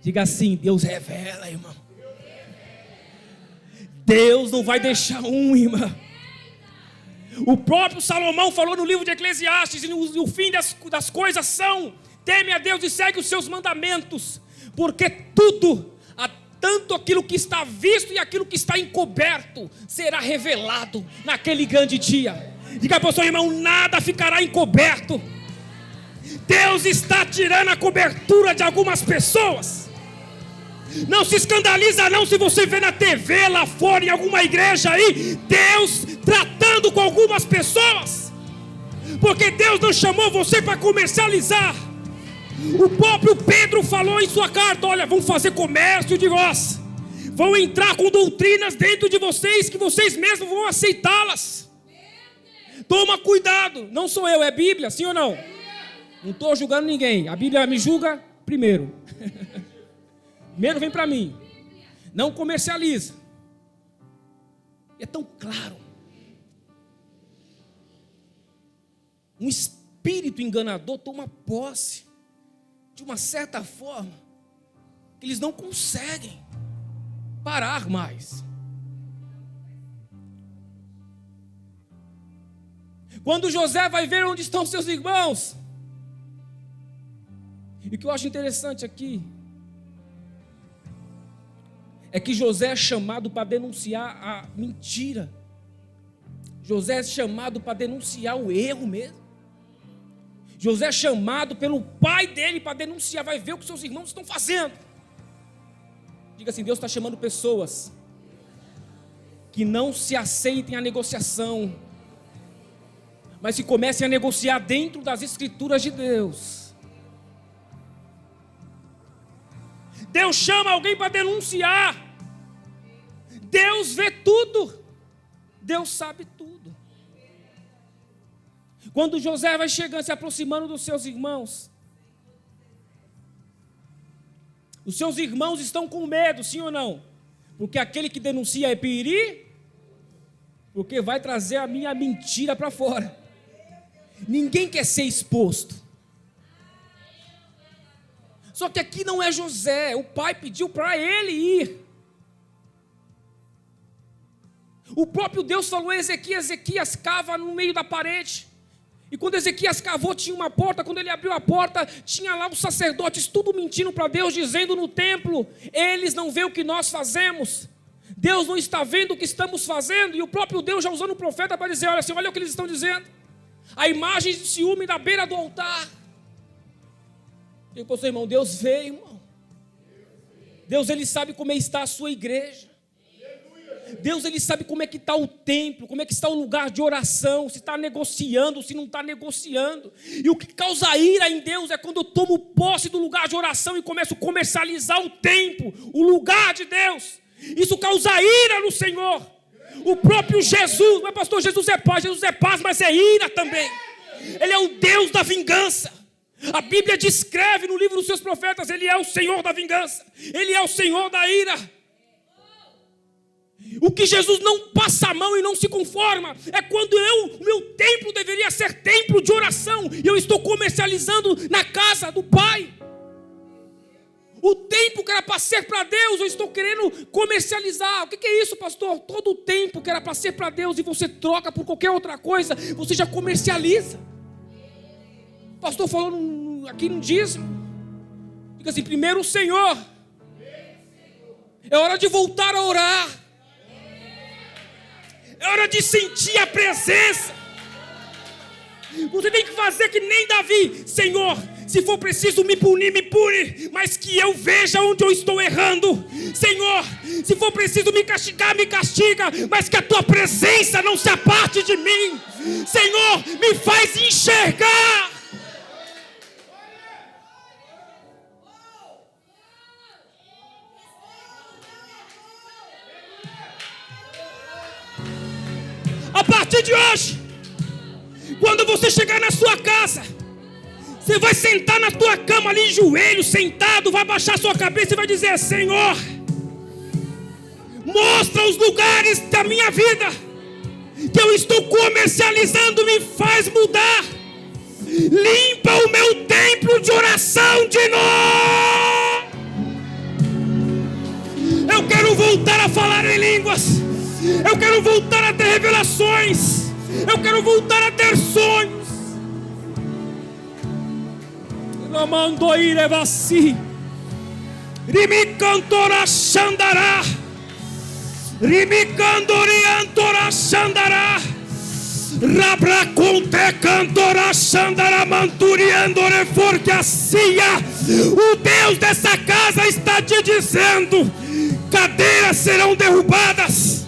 Diga assim, Deus revela, irmão. Deus não vai deixar irmão. O próprio Salomão falou no livro de Eclesiastes, e o fim das coisas são: teme a Deus e segue os seus mandamentos, porque tudo, tanto aquilo que está visto e aquilo que está encoberto, será revelado naquele grande dia. Diga para o seu irmão, nada ficará encoberto. Deus está tirando a cobertura de algumas pessoas. Não se escandaliza não se você vê na TV lá fora, em alguma igreja aí, Deus tratando com algumas pessoas, porque Deus não chamou você para comercializar. O próprio Pedro falou em sua carta: olha, vão fazer comércio de vós, vão entrar com doutrinas dentro de vocês, que vocês mesmos vão aceitá-las. Toma cuidado, não sou eu, é Bíblia, sim ou não? Não estou julgando ninguém. A Bíblia me julga primeiro. Primeiro vem para mim. Não comercializa. É tão claro. Um espírito enganador toma posse de uma certa forma que eles não conseguem parar mais. Quando José vai ver onde estão seus irmãos, e o que eu acho interessante aqui é que José é chamado para denunciar a mentira. José é chamado para denunciar o erro mesmo. José é chamado pelo pai dele para denunciar, vai ver o que seus irmãos estão fazendo. Diga assim: Deus está chamando pessoas que não se aceitem a negociação, mas que comecem a negociar dentro das escrituras de Deus. Deus chama alguém para denunciar. Deus vê tudo. Deus sabe tudo. Quando José vai chegando, se aproximando dos seus irmãos, os seus irmãos estão com medo, sim ou não? Porque aquele que denuncia é piri, porque vai trazer a minha mentira para fora. Ninguém quer ser exposto. Só que aqui não é José, o pai pediu para ele ir. O próprio Deus falou a Ezequias: Ezequias, cava no meio da parede. E quando Ezequias cavou, tinha uma porta. Quando ele abriu a porta, tinha lá os sacerdotes, tudo mentindo para Deus, dizendo no templo: eles não veem o que nós fazemos. Deus não está vendo o que estamos fazendo. E o próprio Deus já usando o profeta para dizer: olha assim, olha o que eles estão dizendo. A imagem de ciúme na beira do altar. E para o seu irmão: Deus vê, irmão. Deus, ele sabe como está a sua igreja. Deus, ele sabe como é que está o templo, como é que está o lugar de oração, se está negociando, se não está negociando. E o que causa ira em Deus é quando eu tomo posse do lugar de oração e começo a comercializar o templo, o lugar de Deus. Isso causa ira no Senhor. O próprio Jesus, mas pastor, Jesus é paz, mas é ira também. Ele é o Deus da vingança. A Bíblia descreve no livro dos seus profetas: ele é o Senhor da vingança, ele é o Senhor da ira. O que Jesus não passa a mão e não se conforma é quando o meu templo deveria ser templo de oração e eu estou comercializando na casa do Pai. O tempo que era para ser para Deus, eu estou querendo comercializar. O que é isso, pastor? Todo o tempo que era para ser para Deus e você troca por qualquer outra coisa, você já comercializa. O pastor falou aqui no dízimo. Diga assim: primeiro o Senhor. É hora de voltar a orar. É hora de sentir a presença. Você tem que fazer que nem Davi: Senhor, se for preciso me punir, me pune, mas que eu veja onde eu estou errando. Senhor, se for preciso me castigar, me castiga, mas que a tua presença não se aparte de mim. Senhor, me faz enxergar. A partir de hoje, quando você chegar na sua casa, você vai sentar na tua cama ali, joelho, sentado, vai baixar sua cabeça e vai dizer: Senhor, mostra os lugares da minha vida que eu estou comercializando, me faz mudar. Limpa o meu templo de oração de novo. Eu quero voltar a falar em línguas. Eu quero voltar a ter revelações. Eu quero voltar a ter sonhos. Ramandoirevasi, Rimicantora Xandará, Rimicandoriantora Xandará, Rabraconte Cantora Xandará Manturiandore Forcacia. O Deus dessa casa está te dizendo: cadeiras serão derrubadas,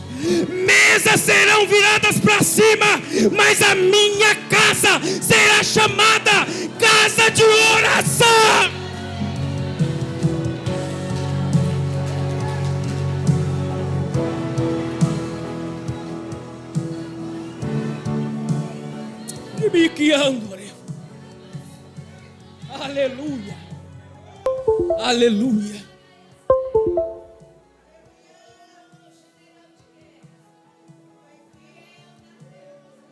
mesas serão viradas para cima, mas a minha casa será chamada casa de oração. Aleluia. Aleluia.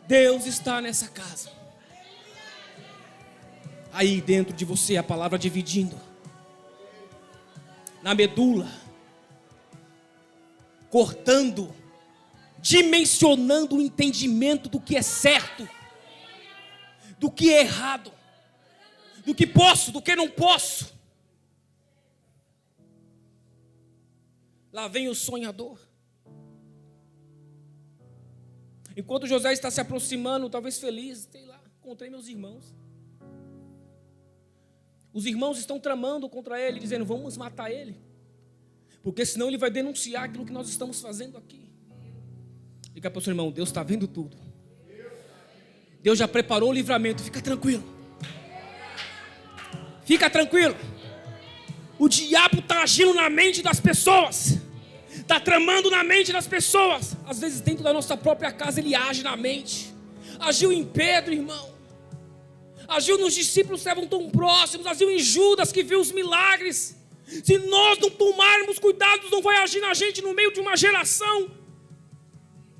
Deus está nessa casa. Aí dentro de você a palavra dividindo. Na medula. Cortando. Dimensionando o entendimento do que é certo. Do que é errado. Do que posso, do que não posso. Lá vem o sonhador. Enquanto José está se aproximando, talvez feliz, sei lá, encontrei meus irmãos. Os irmãos estão tramando contra ele, dizendo, vamos matar ele. Porque senão ele vai denunciar aquilo que nós estamos fazendo aqui. Diga para o seu irmão, Deus está vendo tudo. Deus já preparou o livramento, fica tranquilo. Fica tranquilo. O diabo está agindo na mente das pessoas. Está tramando na mente das pessoas. Às vezes dentro da nossa própria casa ele age na mente. Agiu em Pedro, irmão. Agiu nos discípulos que estavam tão próximos. Agiu em Judas que viu os milagres. Se nós não tomarmos cuidado, não vai agir na gente no meio de uma geração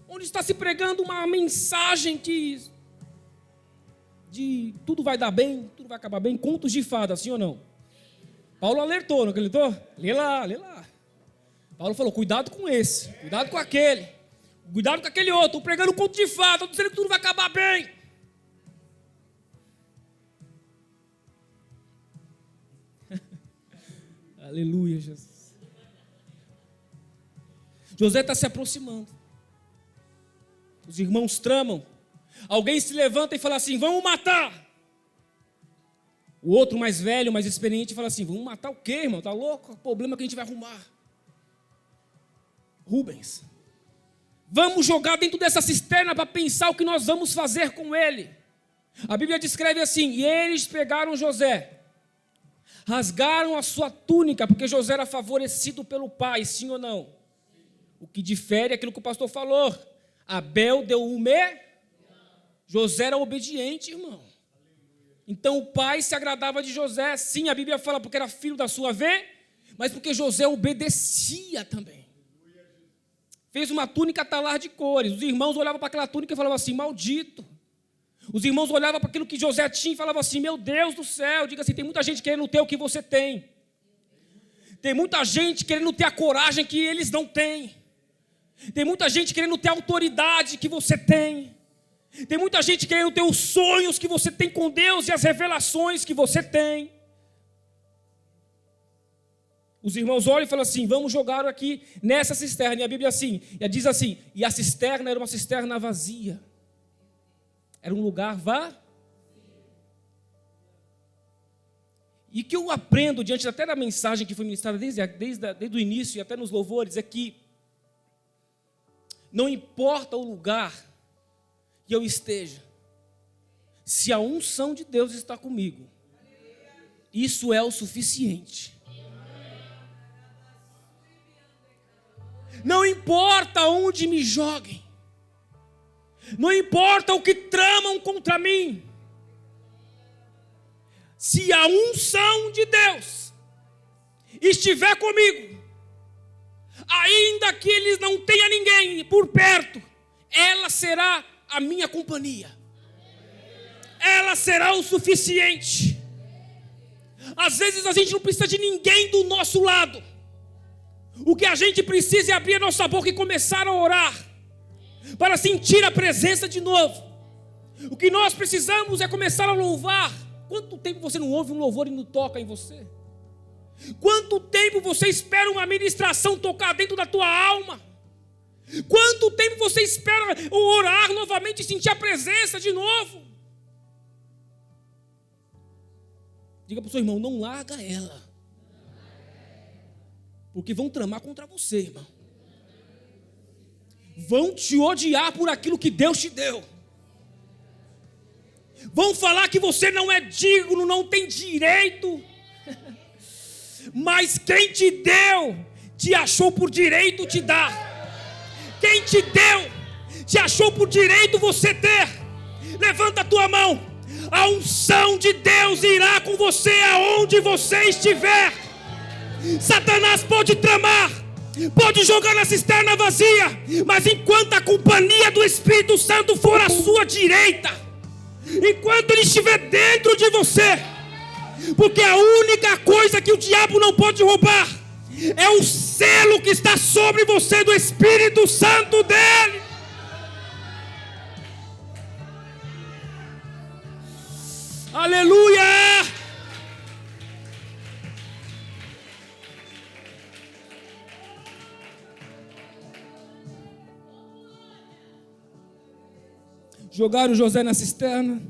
onde está se pregando uma mensagem que de tudo vai dar bem, tudo vai acabar bem, contos de fada, sim ou não? Paulo alertou, não acreditou? Lê lá, lê lá. Paulo falou, cuidado com esse, cuidado com aquele, cuidado com aquele outro, pregando conto de fada, estou dizendo que tudo vai acabar bem. Aleluia, Jesus. José está se aproximando. Os irmãos tramam. Alguém se levanta e fala assim, vamos matar. O outro mais velho, mais experiente, fala assim, vamos matar o quê, irmão? Tá louco? O problema que a gente vai arrumar. Rubens, vamos jogar dentro dessa cisterna para pensar o que nós vamos fazer com ele. A Bíblia descreve assim, e eles pegaram José, rasgaram a sua túnica, porque José era favorecido pelo pai, sim ou não? O que difere é aquilo que o pastor falou. Abel deu José era obediente, irmão. Então o pai se agradava de José. Sim, a Bíblia fala porque era filho da sua mas porque José obedecia também. Fez uma túnica talar de cores. Os irmãos olhavam para aquela túnica e falavam assim, maldito. Os irmãos olhavam para aquilo que José tinha e falavam assim, meu Deus do céu. Diga assim, tem muita gente querendo ter o que você tem. Tem muita gente querendo ter a coragem que eles não têm. Tem muita gente querendo ter a autoridade que você tem. Tem muita gente querendo ter os sonhos que você tem com Deus e as revelações que você tem. Os irmãos olham e falam assim, vamos jogar aqui nessa cisterna. E a Bíblia diz assim, e a cisterna era uma cisterna vazia. Era um lugar vazio. E o que eu aprendo diante até da mensagem que foi ministrada desde o início e até nos louvores, é que não importa o lugar que eu esteja, se a unção de Deus está comigo, isso é o suficiente. Não importa onde me joguem, não importa o que tramam contra mim, se a unção de Deus estiver comigo, ainda que eles não tenham ninguém por perto, ela será a minha companhia. Ela será o suficiente. Às vezes a gente não precisa de ninguém do nosso lado. O que a gente precisa é abrir a nossa boca e começar a orar, para sentir a presença de novo. O que nós precisamos é começar a louvar. Quanto tempo você não ouve um louvor e não toca em você? Quanto tempo você espera uma ministração tocar dentro da tua alma? Quanto tempo você espera orar novamente e sentir a presença de novo? Diga para o seu irmão, não larga ela. Porque vão tramar contra você, irmão. Vão te odiar por aquilo que Deus te deu. Vão falar que você não é digno, não tem direito. Mas quem te deu, te achou por direito te dar. Quem te deu, te achou por direito você ter. Levanta a tua mão A unção de Deus irá com você aonde você estiver. Satanás pode tramar, pode jogar na cisterna vazia, mas enquanto a companhia do Espírito Santo for à sua direita, enquanto ele estiver dentro de você, porque a única coisa que o diabo não pode roubar é o selo que está sobre você do Espírito Santo dele. Aleluia! Jogaram José na cisterna.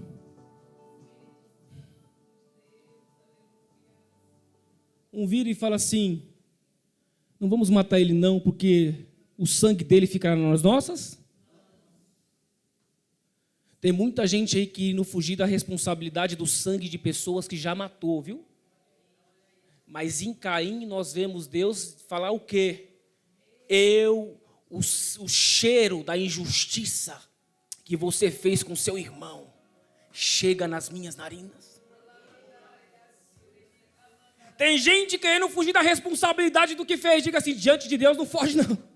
Um vira e fala assim: não vamos matar ele não, porque o sangue dele ficará nas nossas. Tem muita gente aí que não fugir da responsabilidade do sangue de pessoas que já matou, viu? Mas em Caim nós vemos Deus falar o quê? O cheiro da injustiça que você fez com seu irmão chega nas minhas narinas. Tem gente querendo fugir da responsabilidade do que fez. Diga assim: diante de Deus não foge não.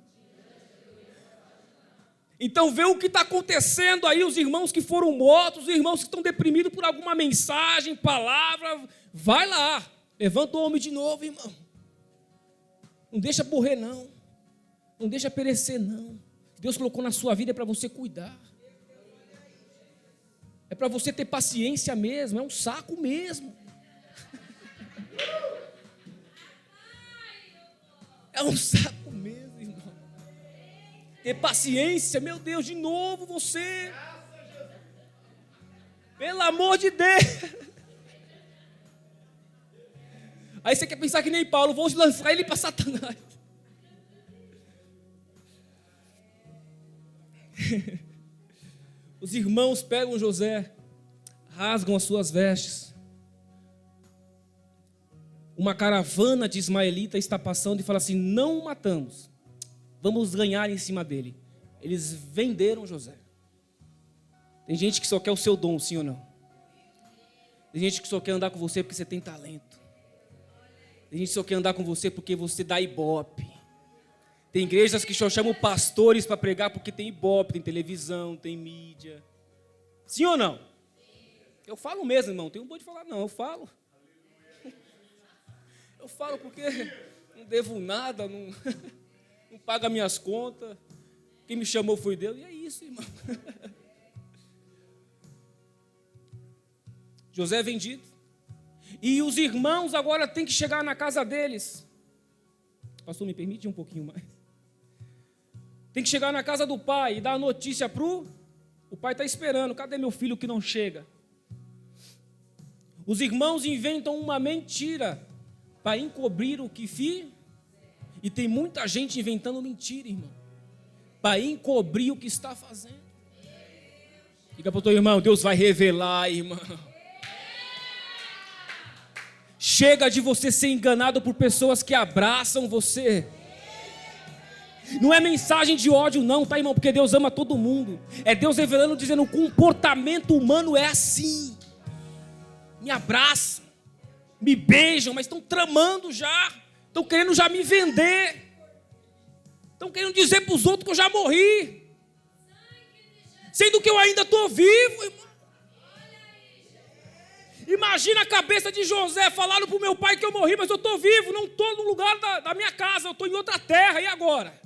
Então vê o que está acontecendo aí, os irmãos que foram mortos, os irmãos que estão deprimidos por alguma mensagem, palavra. Vai lá, levanta o homem de novo, irmão. Não deixa morrer não. Não deixa perecer não. Deus colocou na sua vida para você cuidar. É para você ter paciência mesmo, é um saco mesmo. É um saco mesmo, irmão. Ter paciência, meu Deus, de novo você. Pelo amor de Deus. Aí você quer pensar que nem Paulo, vou lançar ele para Satanás. Os irmãos pegam José, rasgam as suas vestes. Uma caravana de ismaelitas está passando e fala assim: não o matamos, vamos ganhar em cima dele. Eles venderam José. Tem gente que só quer o seu dom, sim ou não? Tem gente que só quer andar com você porque você tem talento. Tem gente que só quer andar com você porque você dá ibope. Tem igrejas que só chamam pastores para pregar porque tem ibope, tem televisão, tem mídia. Sim ou não? Eu falo mesmo, irmão. Tem um bom de falar, não. Eu falo. Eu falo porque não devo nada, não pago minhas contas. Quem me chamou foi Deus. E é isso, irmão. José é vendido. E os irmãos agora têm que chegar na casa deles. Pastor, me permite um pouquinho mais. Tem que chegar na casa do pai e dar a notícia o pai está esperando. Cadê meu filho que não chega? Os irmãos inventam uma mentira para encobrir o que fiz. E tem muita gente inventando mentira, irmão, para encobrir o que está fazendo. Diga para o teu irmão: Deus vai revelar, irmão. Chega de você ser enganado por pessoas que abraçam você. Não é mensagem de ódio não, tá, irmão? Porque Deus ama todo mundo. É Deus revelando, dizendo: o comportamento humano é assim. Me abraçam, me beijam, mas estão tramando já. Estão querendo já me vender. Estão querendo dizer para os outros que eu já morri. Sendo que eu ainda estou vivo, irmão. Imagina a cabeça de José. Falaram para o meu pai que eu morri, mas eu estou vivo. Não estou no lugar da minha casa, eu estou em outra terra. E agora?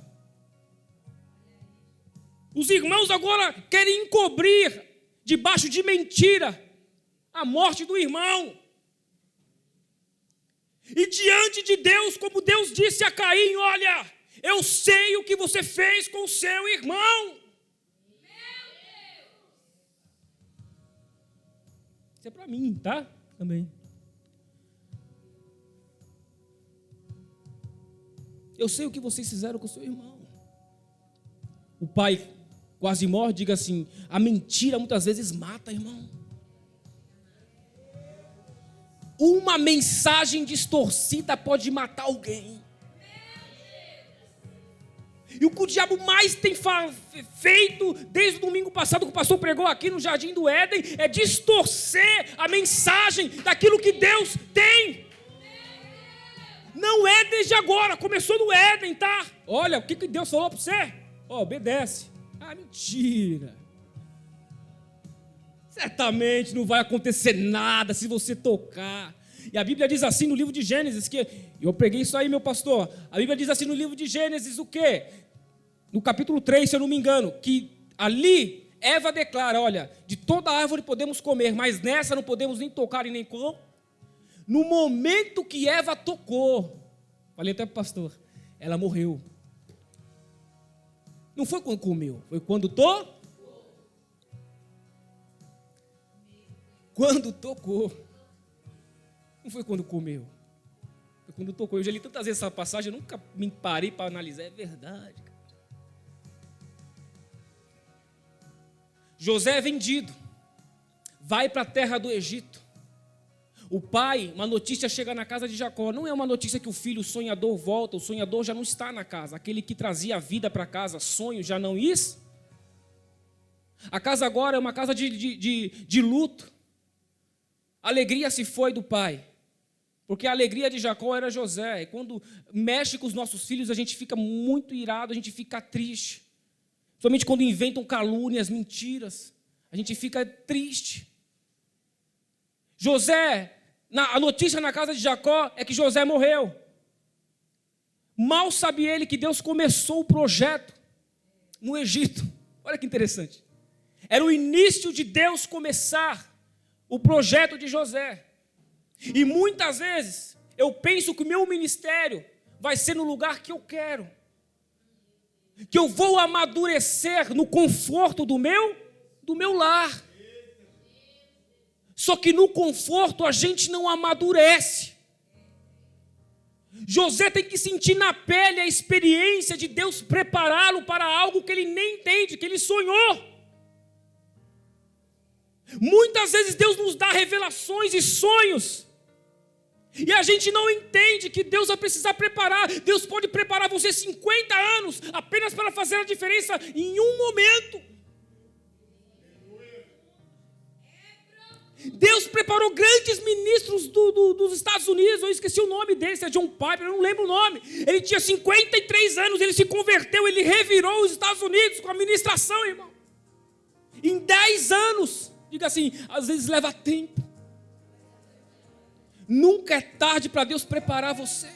Os irmãos agora querem encobrir, debaixo de mentira, a morte do irmão. E diante de Deus, como Deus disse a Caim: olha, eu sei o que você fez com o seu irmão. Isso é para mim, tá? Também. Eu sei o que vocês fizeram com o seu irmão. O pai quase morre, diga assim: a mentira muitas vezes mata, irmão. Uma mensagem distorcida pode matar alguém. E o que o diabo mais tem feito desde o domingo passado que o pastor pregou aqui no Jardim do Éden é distorcer a mensagem daquilo que Deus tem. Não é desde agora, começou no Éden, tá? Olha, o que Deus falou para você? Obedece. Ah, mentira. Certamente não vai acontecer nada se você tocar. E a Bíblia diz assim no livro de Gênesis, que eu preguei isso aí, meu pastor. A Bíblia diz assim no livro de Gênesis o quê? No capítulo 3, se eu não me engano, que ali Eva declara, olha, de toda árvore podemos comer, mas nessa não podemos nem tocar e nem comer. No momento que Eva tocou, falei até para o pastor, ela morreu. Não foi quando comeu, foi quando Quando tocou. Não foi quando comeu. Foi quando tocou. Eu já li tantas vezes essa passagem, eu nunca me parei para analisar. É verdade, cara. José é vendido. Vai para a terra do Egito. O pai, uma notícia chega na casa de Jacó. Não é uma notícia que o filho sonhador volta. O sonhador já não está na casa. Aquele que trazia a vida para casa, sonho, já não isso. A casa agora é uma casa de luto. A alegria se foi do pai. Porque a alegria de Jacó era José. E quando mexe com os nossos filhos, a gente fica muito irado, a gente fica triste. Somente quando inventam calúnias, mentiras. A gente fica triste. José, a notícia na casa de Jacó é que José morreu. Mal sabe ele que Deus começou o projeto no Egito. Olha que interessante. Era o início de Deus começar o projeto de José. E muitas vezes eu penso que o meu ministério vai ser no lugar que eu quero. Que eu vou amadurecer no conforto do meu lar. Só que no conforto a gente não amadurece. José tem que sentir na pele a experiência de Deus prepará-lo para algo que ele nem entende, que ele sonhou. Muitas vezes Deus nos dá revelações e sonhos, e a gente não entende que Deus vai precisar preparar. Deus pode preparar você 50 anos apenas para fazer a diferença em um momento. Deus preparou grandes ministros dos Estados Unidos. Eu esqueci o nome dele, se é John Piper, eu não lembro o nome. Ele tinha 53 anos, ele se converteu, ele revirou os Estados Unidos com a ministração, irmão. Em 10 anos, diga assim, às vezes leva tempo. Nunca é tarde para Deus preparar você.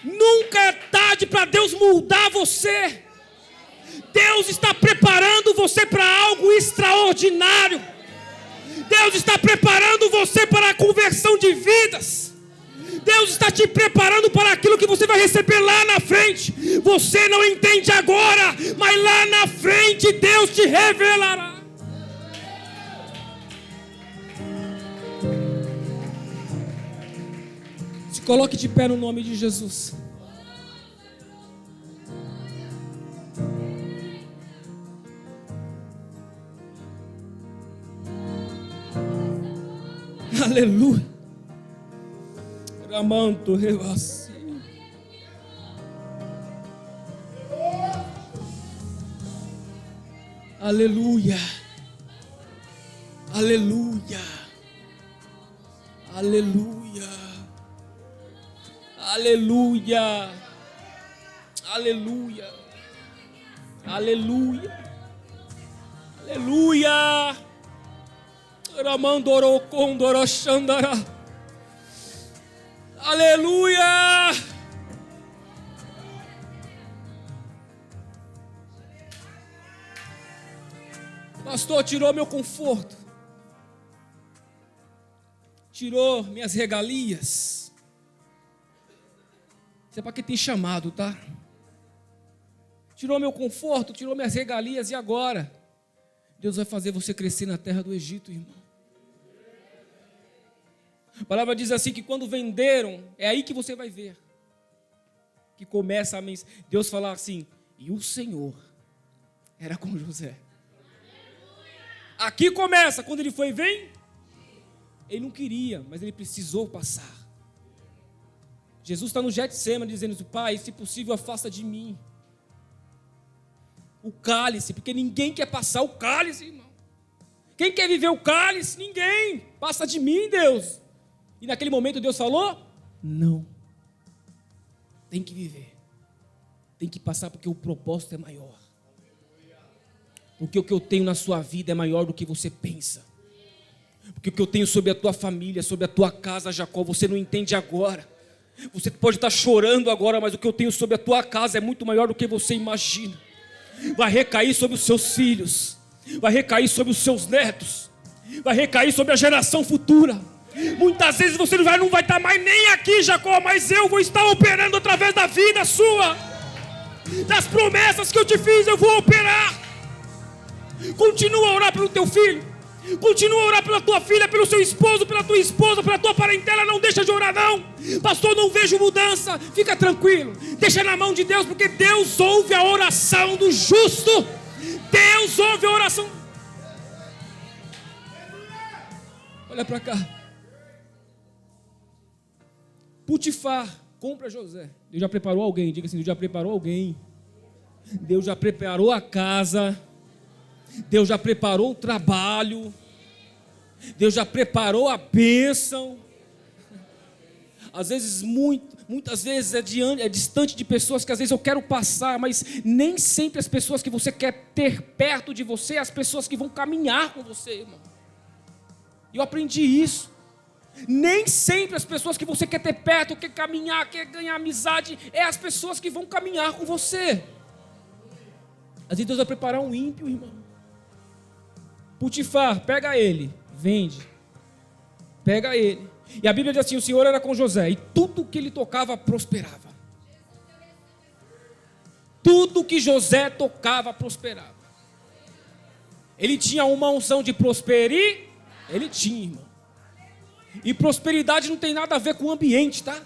Nunca é tarde para Deus moldar você. Deus está preparando você para algo extraordinário. Deus está preparando você para a conversão de vidas. Deus está te preparando para aquilo que você vai receber lá na frente. Você não entende agora, mas lá na frente Deus te revelará. Se coloque de pé no nome de Jesus. Aleluia. Ramanto revasi. Aleluia. Aleluia. Aleluia. Aleluia. Aleluia. Aleluia. Aleluia. Ramandoro condoro xandara. Aleluia. Pastor, tirou meu conforto. Tirou minhas regalias. Isso é para quem tem chamado, tá? Tirou meu conforto, tirou minhas regalias, e agora? Deus vai fazer você crescer na terra do Egito, irmão. A palavra diz assim que quando venderam, é aí que você vai ver. Que começa a Deus falar assim, e o Senhor era com José. Aqui começa, quando ele foi, vem. Ele não queria, mas ele precisou passar. Jesus está no Getsemane dizendo, Pai, se possível afasta de mim o cálice, porque ninguém quer passar o cálice, irmão. Quem quer viver o cálice? Ninguém. Passa de mim, Deus. E naquele momento Deus falou: não. Tem que viver. Tem que passar, porque o propósito é maior. Porque o que eu tenho na sua vida é maior do que você pensa. Porque o que eu tenho sobre a tua família, sobre a tua casa, Jacó, você não entende agora. Você pode estar chorando agora, mas o que eu tenho sobre a tua casa é muito maior do que você imagina. Vai recair sobre os seus filhos, vai recair sobre os seus netos, vai recair sobre a geração futura. Muitas vezes você não vai estar mais nem aqui, Jacó, mas eu vou estar operando através da vida sua. Das promessas que eu te fiz, eu vou operar. Continua a orar pelo teu filho. Continua a orar pela tua filha, pelo seu esposo, pela tua esposa, pela tua parentela. Não deixa de orar, não. Pastor, não vejo mudança. Fica tranquilo, deixa na mão de Deus, porque Deus ouve a oração do justo. Deus ouve a oração. Olha para cá. Potifar compra José. Deus já preparou alguém. Diga assim: Deus já preparou alguém. Deus já preparou a casa. Deus já preparou o trabalho. Deus já preparou a bênção. Às vezes, muitas vezes é distante de pessoas que às vezes eu quero passar, mas nem sempre as pessoas que você quer ter perto de você, as pessoas que vão caminhar com você, irmão. Eu aprendi isso. Nem sempre as pessoas que você quer ter perto, quer caminhar, quer ganhar amizade, é as pessoas que vão caminhar com você. Às vezes Deus vai preparar um ímpio, irmão. Potifar, pega ele, vende, pega ele. E a Bíblia diz assim: o Senhor era com José, e tudo que ele tocava prosperava. Tudo que José tocava prosperava. Ele tinha uma unção de prosperar, ele tinha, irmão. E prosperidade não tem nada a ver com o ambiente, tá?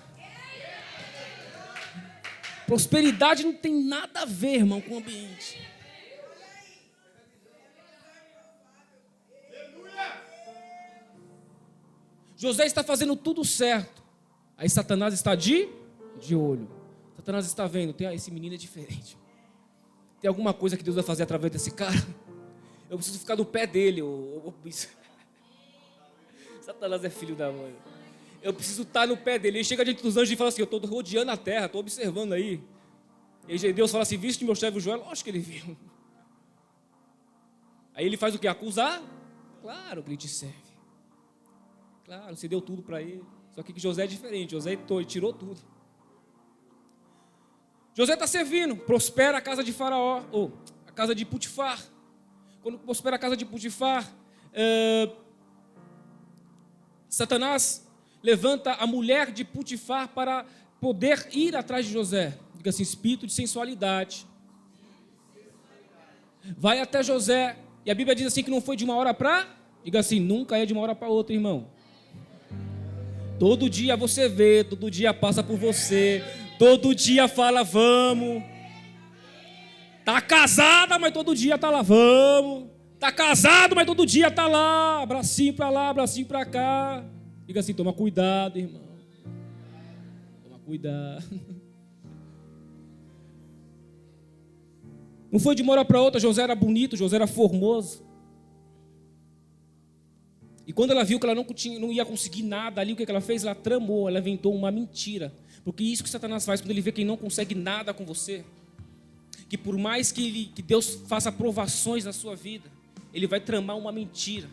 Prosperidade não tem nada a ver, irmão, com o ambiente. José está fazendo tudo certo. Aí Satanás está de olho. Satanás está vendo: esse menino é diferente. Tem alguma coisa que Deus vai fazer através desse cara. Eu preciso ficar no pé dele. Satanás é filho da mãe. Eu preciso estar no pé dele. Ele chega diante dos anjos e fala assim: eu estou rodeando a terra, estou observando aí. E aí Deus fala assim: viste meu servo Joel? Lógico que ele viu. Aí ele faz o quê? Acusar? Claro que ele te serve. Claro, você deu tudo para ele. Só que José é diferente. José tirou tudo. José está servindo. Prospera a casa de Faraó, ou a casa de Potifar. Quando prospera a casa de Potifar, Satanás levanta a mulher de Potifar para poder ir atrás de José. Diga assim: espírito de sensualidade. Vai até José. E a Bíblia diz assim que não foi de uma hora para... Diga assim: nunca é de uma hora para outra, irmão. Todo dia você vê, todo dia passa por você, todo dia fala vamos. Tá casada, mas todo dia tá lá, vamos. Tá casado, mas todo dia tá lá, bracinho para lá, bracinho para cá. Diga assim: toma cuidado, irmão. Toma cuidado. Não foi de uma hora para outra. José era bonito, José era formoso. E quando ela viu que ela não ia conseguir nada ali, o que ela fez? Ela tramou, ela inventou uma mentira. Porque isso que Satanás faz quando ele vê que ele não consegue nada com você. Que por mais que Deus faça provações na sua vida, ele vai tramar uma mentira.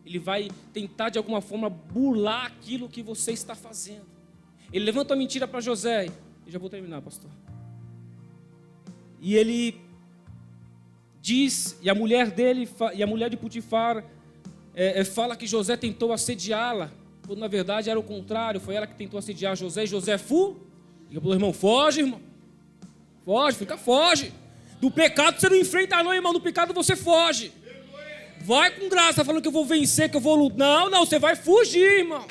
Ele vai tentar de alguma forma burlar aquilo que você está fazendo. Ele levanta a mentira para José. Eu já vou terminar, pastor. E ele diz, e a mulher dele, e a mulher de Potifar, fala que José tentou assediá-la, quando na verdade era o contrário, foi ela que tentou assediar José. E José diga para o irmão: foge, irmão, foge, do pecado você não enfrenta não, irmão, do pecado você foge, vai com graça. Está falando que eu vou vencer, que eu vou lutar, não, você vai fugir, irmão,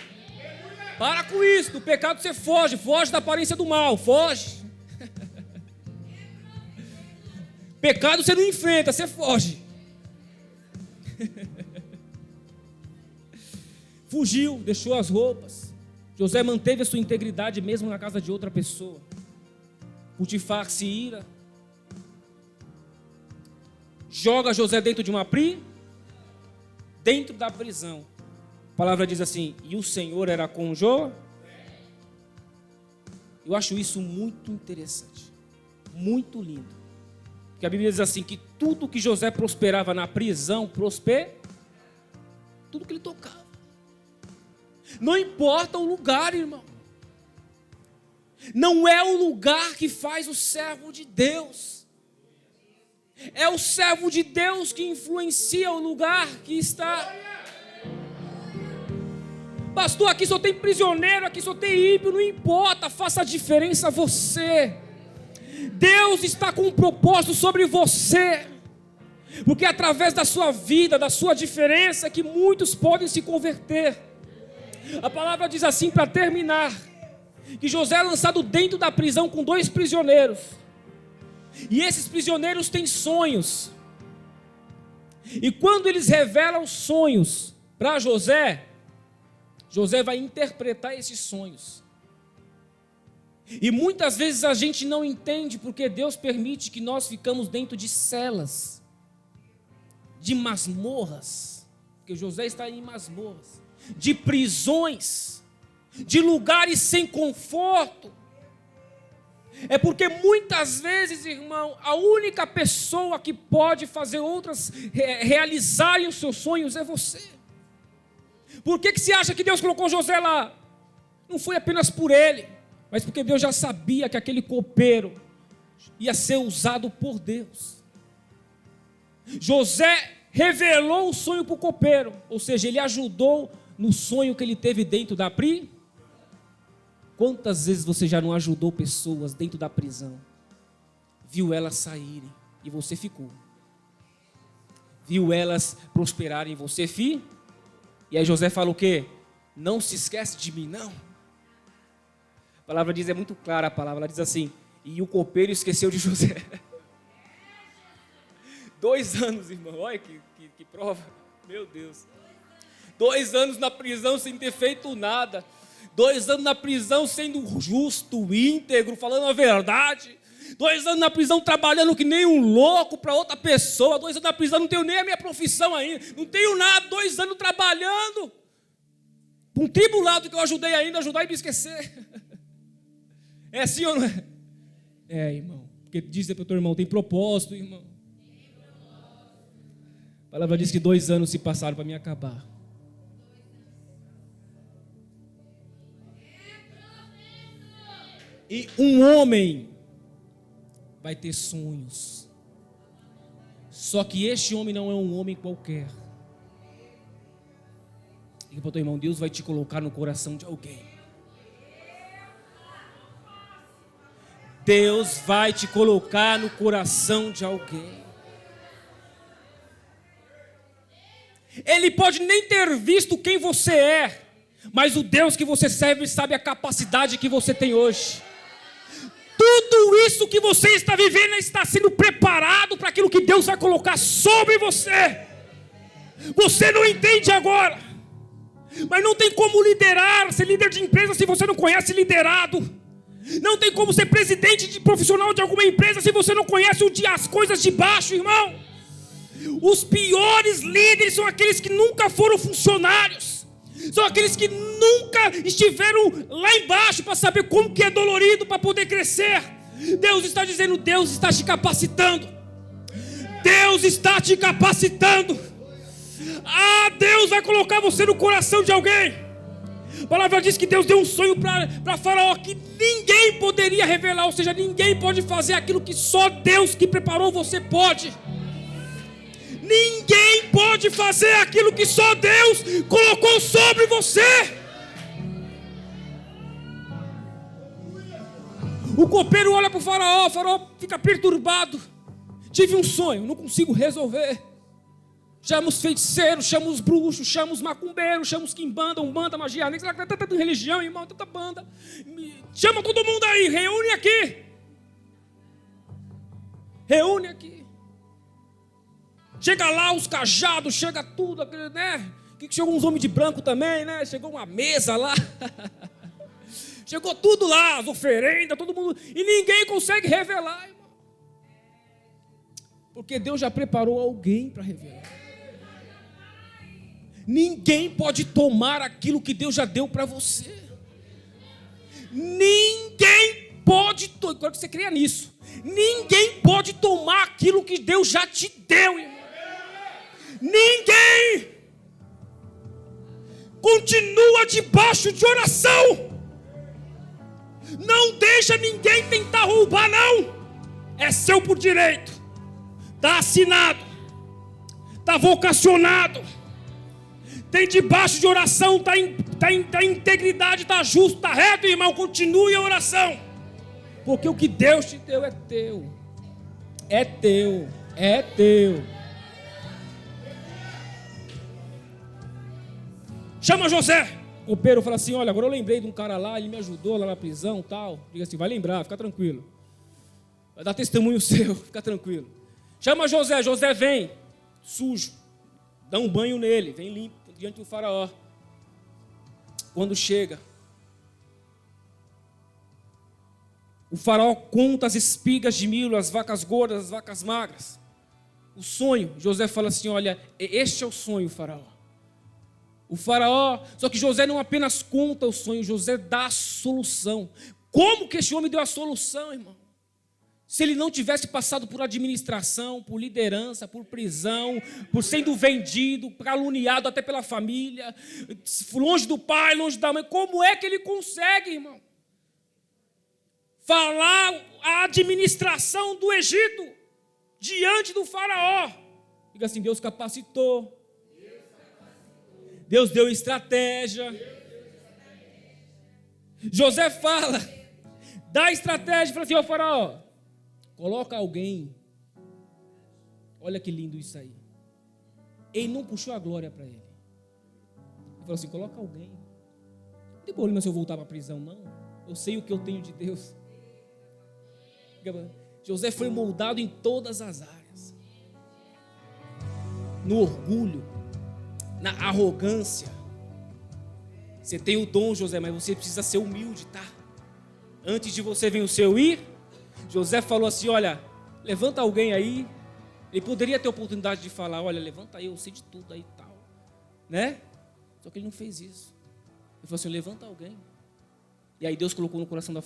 para com isso, do pecado você foge da aparência do mal, foge. Pecado você não enfrenta, você foge. Fugiu, deixou as roupas. José manteve a sua integridade mesmo na casa de outra pessoa. Potifar se ira. joga José dentro de uma dentro da prisão. A palavra diz assim: e o Senhor era com José. Eu acho isso muito interessante, muito lindo. Porque a Bíblia diz assim, que tudo que José prosperava na prisão, tudo que ele tocava. Não importa o lugar, irmão. Não é o lugar que faz o servo de Deus. É o servo de Deus que influencia o lugar que está. Pastor, aqui só tem prisioneiro, aqui só tem ímpio, não importa, faça a diferença você. Deus está com um propósito sobre você. Porque é através da sua vida, da sua diferença, que muitos podem se converter. A palavra diz assim, para terminar, que José é lançado dentro da prisão com 2 prisioneiros. E esses prisioneiros têm sonhos. E quando eles revelam os sonhos para José, José vai interpretar esses sonhos. E muitas vezes a gente não entende porque Deus permite que nós ficamos dentro de celas, de masmorras, porque José está em masmorras, de prisões, de lugares sem conforto. É porque muitas vezes, irmão, a única pessoa que pode fazer outras realizarem os seus sonhos é você. Por que você acha que Deus colocou José lá? Não foi apenas por ele, mas porque Deus já sabia que aquele copeiro ia ser usado por Deus. José revelou o sonho para o copeiro, ou seja, ele ajudou no sonho que ele teve dentro da prisão. Quantas vezes você já não ajudou pessoas dentro da prisão? Viu elas saírem e você ficou. Viu elas prosperarem e você ficou. E aí José fala o quê? Não se esquece de mim, não. A palavra diz, é muito clara a palavra, ela diz assim, e o copeiro esqueceu de José. 2 anos, irmão, olha que prova, meu Deus. 2 anos na prisão sem ter feito nada. 2 anos na prisão sendo justo, íntegro, falando a verdade. 2 anos na prisão trabalhando que nem um louco para outra pessoa. 2 anos na prisão, não tenho nem a minha profissão ainda. Não tenho nada, 2 anos trabalhando. Um tribulado que eu ajudei ainda, ajudar e me esquecer. É assim ou não é? É, irmão. Porque diz para o teu irmão, tem propósito, irmão. A palavra diz que 2 anos se passaram para me acabar. E um homem vai ter sonhos. Só que este homem não é um homem qualquer. Diga para o teu irmão, Deus vai te colocar no coração de alguém. Deus vai te colocar no coração de alguém. Ele pode nem ter visto quem você é, mas o Deus que você serve sabe a capacidade que você tem hoje. Tudo isso que você está vivendo está sendo preparado para aquilo que Deus vai colocar sobre você. Você não entende agora, mas não tem como liderar, ser líder de empresa se você não conhece liderado. Não tem como ser presidente de profissional de alguma empresa se você não conhece as coisas de baixo, irmão. Os piores líderes são aqueles que nunca foram funcionários. São aqueles que nunca estiveram lá embaixo para saber como que é dolorido para poder crescer. Deus está dizendo, Deus está te capacitando. Deus está te capacitando. Deus vai colocar você no coração de alguém. A palavra diz que Deus deu um sonho para Faraó que ninguém poderia revelar. Ou seja, ninguém pode fazer aquilo que só Deus que preparou você pode. Ninguém pode fazer aquilo que só Deus colocou sobre você. O copeiro olha para o faraó fica perturbado. Tive um sonho, não consigo resolver. Chama os feiticeiros, chama os bruxos, chama os macumbeiros, chama os quimbanda, umbanda, magia negra, tanta religião, irmão, tanta banda. Chama todo mundo aí, reúne aqui. Reúne aqui. Chega lá os cajados, chega tudo, né? Chegou uns homens de branco também, né? Chegou uma mesa lá. Chegou tudo lá, as oferendas, todo mundo. E ninguém consegue revelar, irmão. Porque Deus já preparou alguém para revelar. Ninguém pode tomar aquilo que Deus já deu para você. Ninguém pode, eu quero que você creia nisso. Ninguém pode tomar aquilo que Deus já te deu, irmão. Ninguém. Continua debaixo de oração. Não deixa ninguém tentar roubar, não. É seu por direito. Está assinado. Está vocacionado. Tem debaixo de oração. Está em integridade. Está justo, está reto, irmão. Continue a oração. Porque o que Deus te deu é teu. É teu. É teu. Chama José. O copeiro fala assim: olha, agora eu lembrei de um cara lá, ele me ajudou lá na prisão e tal. Diga assim: vai lembrar, fica tranquilo. Vai dar testemunho seu, fica tranquilo. Chama José. José vem, sujo. Dá um banho nele, vem limpo diante do faraó. Quando chega, o faraó conta as espigas de milho, as vacas gordas, as vacas magras. O sonho, José fala assim: olha, este é o sonho, faraó. O faraó, só que José não apenas conta o sonho, José dá a solução. Como que esse homem deu a solução, irmão? Se ele não tivesse passado por administração, por liderança, por prisão, por sendo vendido, caluniado até pela família, longe do pai, longe da mãe, como é que ele consegue, irmão? Falar a administração do Egito diante do faraó. Diga assim: Deus capacitou. Deus deu estratégia. José fala, dá estratégia, fala assim: ó faraó, coloca alguém. Olha que lindo isso aí. Ele não puxou a glória para ele. Ele falou assim: coloca alguém. Não tem problema se eu voltar para a prisão, não. Eu sei o que eu tenho de Deus. José foi moldado em todas as áreas. No orgulho, na arrogância. Você tem o dom, José, mas você precisa ser humilde, tá? Antes de você vir o seu ir, José falou assim: olha, levanta alguém aí. Ele poderia ter a oportunidade de falar: olha, levanta aí, eu sei de tudo aí e tal, né? Só que ele não fez isso. Ele falou assim: levanta alguém. E aí Deus colocou no coração do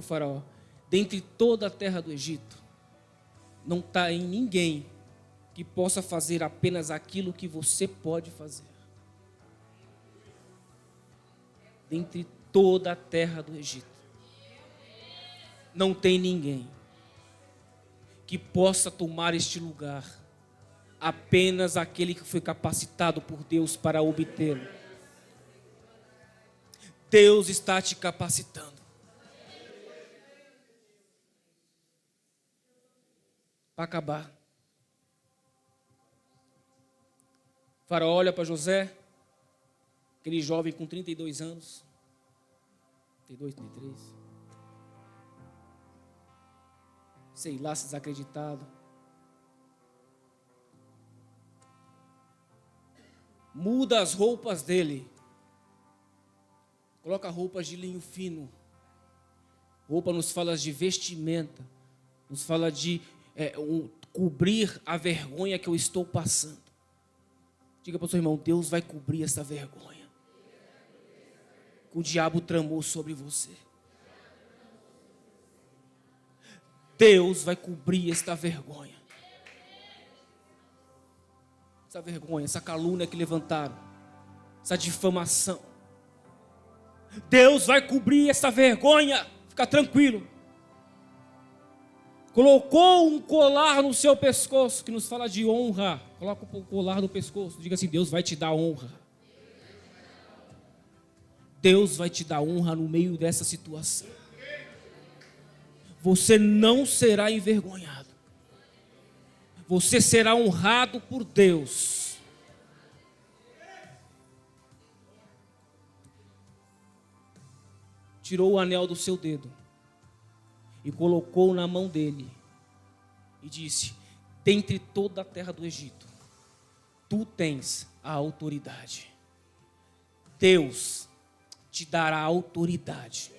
faraó: dentre toda a terra do Egito, não está em ninguém que possa fazer apenas aquilo que você pode fazer. Dentre toda a terra do Egito, não tem ninguém que possa tomar este lugar, apenas aquele que foi capacitado por Deus para obtê-lo. Deus está te capacitando. Para acabar, o faraó olha para José, aquele jovem com 32 anos, 32, 33, sei lá, se desacreditado. Muda as roupas dele, coloca roupas de linho fino. Roupa nos fala de vestimenta, nos fala de cobrir a vergonha que eu estou passando. Diga para o seu irmão: Deus vai cobrir essa vergonha que o diabo tramou sobre você. Deus vai cobrir esta vergonha. Essa vergonha, essa calúnia que levantaram, essa difamação. Deus vai cobrir essa vergonha. Fica tranquilo. Colocou um colar no seu pescoço, que nos fala de honra. Coloca o colar no pescoço. Diga assim: Deus vai te dar honra. Deus vai te dar honra no meio dessa situação. Você não será envergonhado. Você será honrado por Deus. Tirou o anel do seu dedo e colocou na mão dele e disse: dentre toda a terra do Egito, tu tens a autoridade. Deus te dará autoridade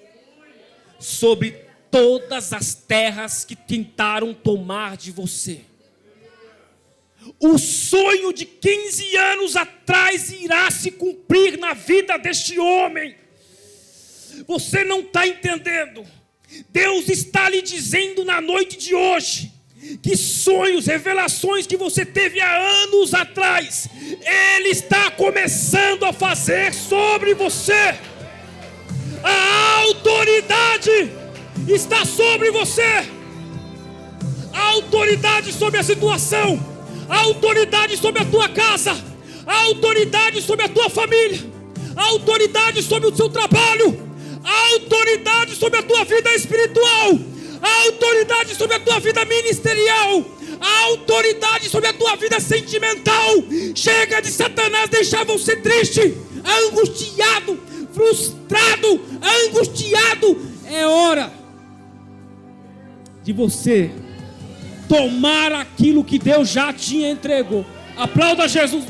sobre todas as terras que tentaram tomar de você. O sonho de 15 anos atrás irá se cumprir na vida deste homem. Você não está entendendo. Deus está lhe dizendo na noite de hoje que sonhos, revelações que você teve há anos atrás, Ele está começando a fazer sobre você. A autoridade está sobre você. A autoridade sobre a situação, a autoridade sobre a tua casa, a autoridade sobre a tua família, a autoridade sobre o seu trabalho, a autoridade sobre a tua vida espiritual, a autoridade sobre a tua vida ministerial, a autoridade sobre a tua vida sentimental. Chega de Satanás deixar você triste, angustiado, frustrado, angustiado. É hora de você tomar aquilo que Deus já te entregou. Aplauda Jesus.